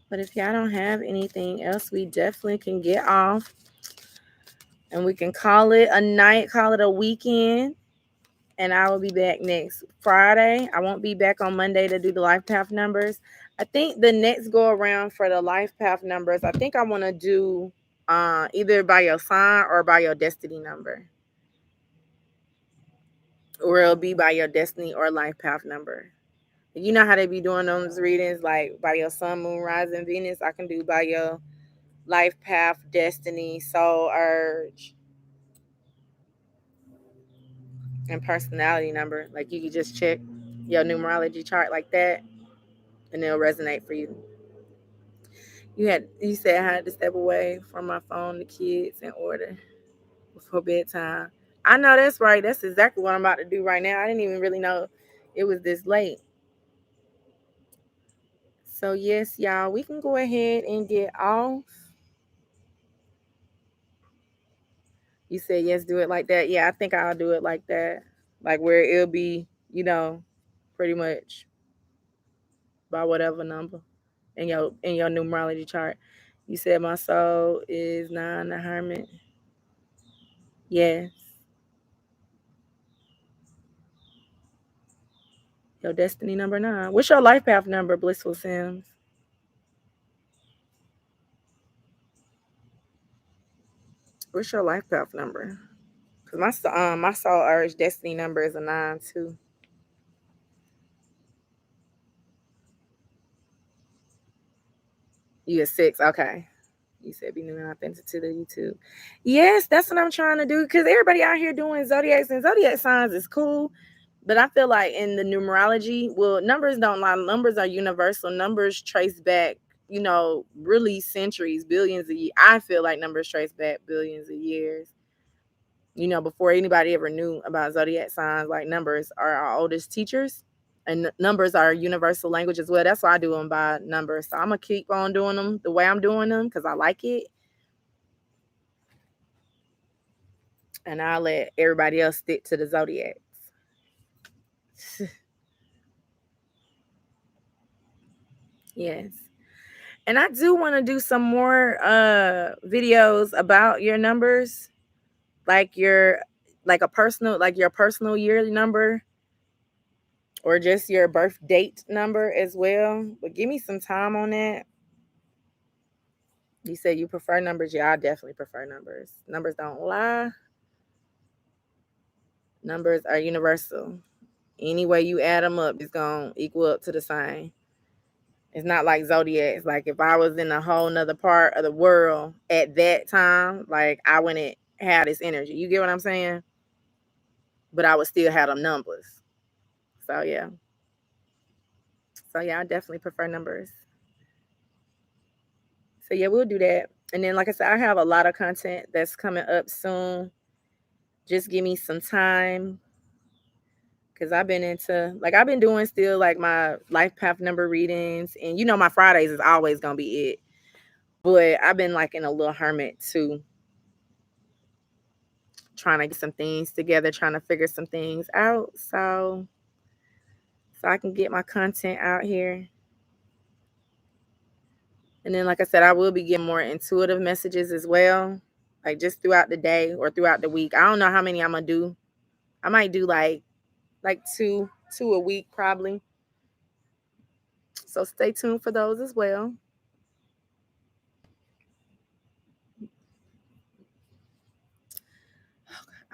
[SPEAKER 1] But if y'all don't have anything else, we definitely can get off. And we can call it a night, call it a weekend. And I will be back next Friday. I won't be back on Monday to do the life path numbers. I think the next go around for the life path numbers, I think I want to do either by your sign or by your destiny number. Or it'll be by your destiny or life path number. You know how they be doing those readings, like by your sun, moon, rising, Venus. I can do by your life path, destiny, soul, urge, and personality number. Like you can just check your numerology chart like that, and it'll resonate for you. You said I had to step away from my phone, the kids, in order before bedtime. I know that's right. That's exactly what I'm about to do right now. I didn't even really know it was this late. So yes, y'all, we can go ahead and get off. You said yes, do it like that. Yeah, I think I'll do it like that. Like where it'll be, pretty much by whatever number in your numerology chart. You said my soul is 9, the hermit. Yes. Your destiny number 9. What's your life path number, Blissful Sims? What's your life path number? Cause my soul urge destiny number is a 9 too. You a 6, okay. You said be new and authentic to the YouTube. Yes, that's what I'm trying to do. Because everybody out here doing zodiacs and zodiac signs is cool. But I feel like in the numerology, well, numbers don't lie. Numbers are universal. Numbers trace back, really centuries, billions of years. I feel like numbers trace back billions of years. Before anybody ever knew about zodiac signs, like numbers are our oldest teachers. And numbers are universal language as well. That's why I do them by numbers. So I'm going to keep on doing them the way I'm doing them because I like it. And I'll let everybody else stick to the zodiacs. Yes. And I do want to do some more videos about your numbers, like your personal year number or just your birth date number as well. But give me some time on that. You said you prefer numbers. Yeah, I definitely prefer numbers. Numbers don't lie. Numbers are universal. Any way you add them up, it's going to equal up to the same. It's not like zodiacs. Like if I was in a whole nother part of the world at that time, like I wouldn't have this energy. You get what I'm saying? But I would still have them numbers. So yeah. So yeah, I definitely prefer numbers. So yeah, we'll do that. And then like I said, I have a lot of content that's coming up soon. Just give me some time. Cause I've been doing still like my life path number readings. And my Fridays is always gonna be it. But I've been like in a little hermit too, trying to get some things together, trying to figure some things out. So I can get my content out here. And then, like I said, I will be getting more intuitive messages as well, like just throughout the day or throughout the week. I don't know how many I'm gonna do. I might do like two a week probably. So stay tuned for those as well.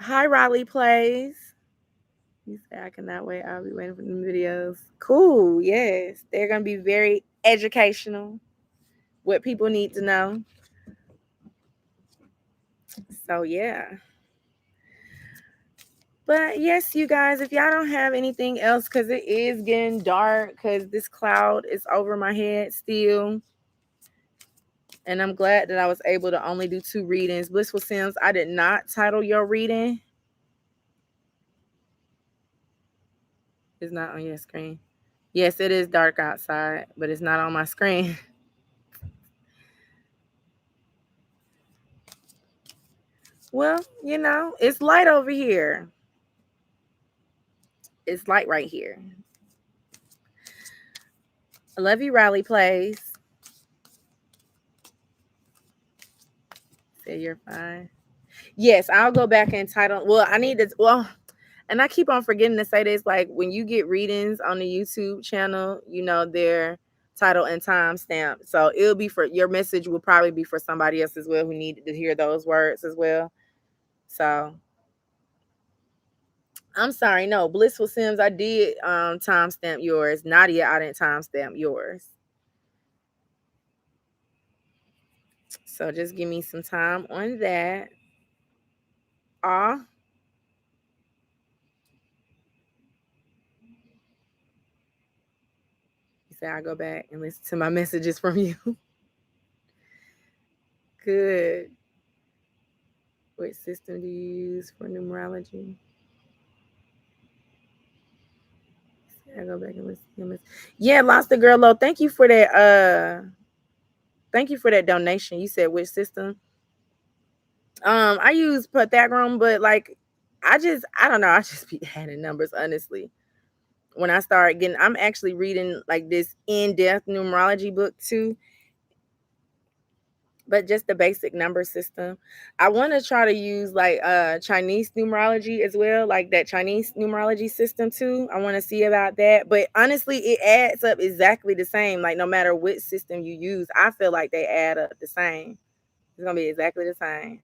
[SPEAKER 1] Hi, Riley Plays. You say I cannot wait. I'll be waiting for the videos. Cool. Yes. They're going to be very educational. What people need to know. So, yeah. But yes, you guys, if y'all don't have anything else, because it is getting dark, because this cloud is over my head still. And I'm glad that I was able to only do 2 readings. Blissful Sims, I did not title your reading. It's not on your screen. Yes, it is dark outside, but it's not on my screen. Well, you know, it's light over here. It's light right here. I love you, Riley Plays. Say you're fine. Yes, I'll go back and title. Well, I need to. Well, and I keep on forgetting to say this. Like when you get readings on the YouTube channel, you know their title and timestamp. So it'll be for your message. Will probably be for somebody else as well who needed to hear those words as well. So I'm sorry. No, Blissful Sims, I did timestamp yours. Nadia, I didn't timestamp yours. So just give me some time on that. Ah. You say I go back and listen to my messages from you. Good. What system do you use for numerology? I go back and listen to him. Yeah, Lost the Girl Low. Thank you for that. Thank you for that donation. You said which system? I use Pythagorean, but like I don't know. I just be adding numbers, honestly. When I start getting, I'm actually reading like this in-depth numerology book too, but just the basic number system. I want to try to use like Chinese numerology as well, like that Chinese numerology system too. I want to see about that. But honestly, it adds up exactly the same. Like no matter what system you use, I feel like they add up the same. It's gonna be exactly the same.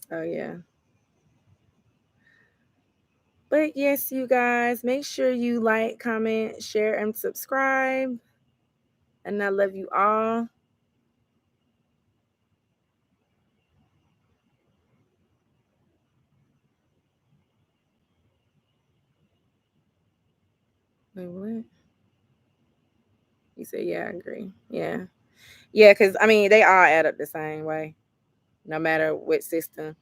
[SPEAKER 1] So yeah. But yes, you guys, make sure you like, comment, share, and subscribe. And I love you all. Wait, what? You said, yeah, I agree. Yeah. Yeah, because I mean, they all add up the same way, no matter what system.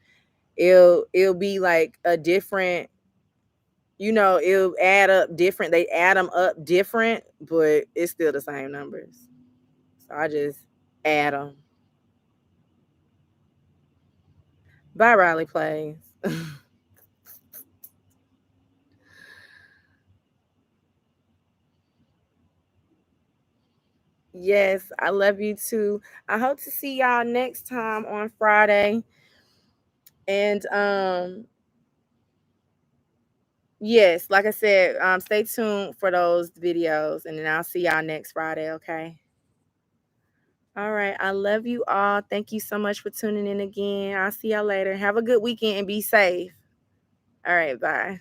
[SPEAKER 1] It'll be like a different, you know, it'll add up different. They add them up different, but it's still the same numbers. So I just add them. Bye, Riley Plays. Yes, I love you too. I hope to see y'all next time on Friday. And yes, like I said, stay tuned for those videos and then I'll see y'all next Friday, okay? All right. I love you all. Thank you so much for tuning in again. I'll see y'all later. Have a good weekend and be safe. All right, bye.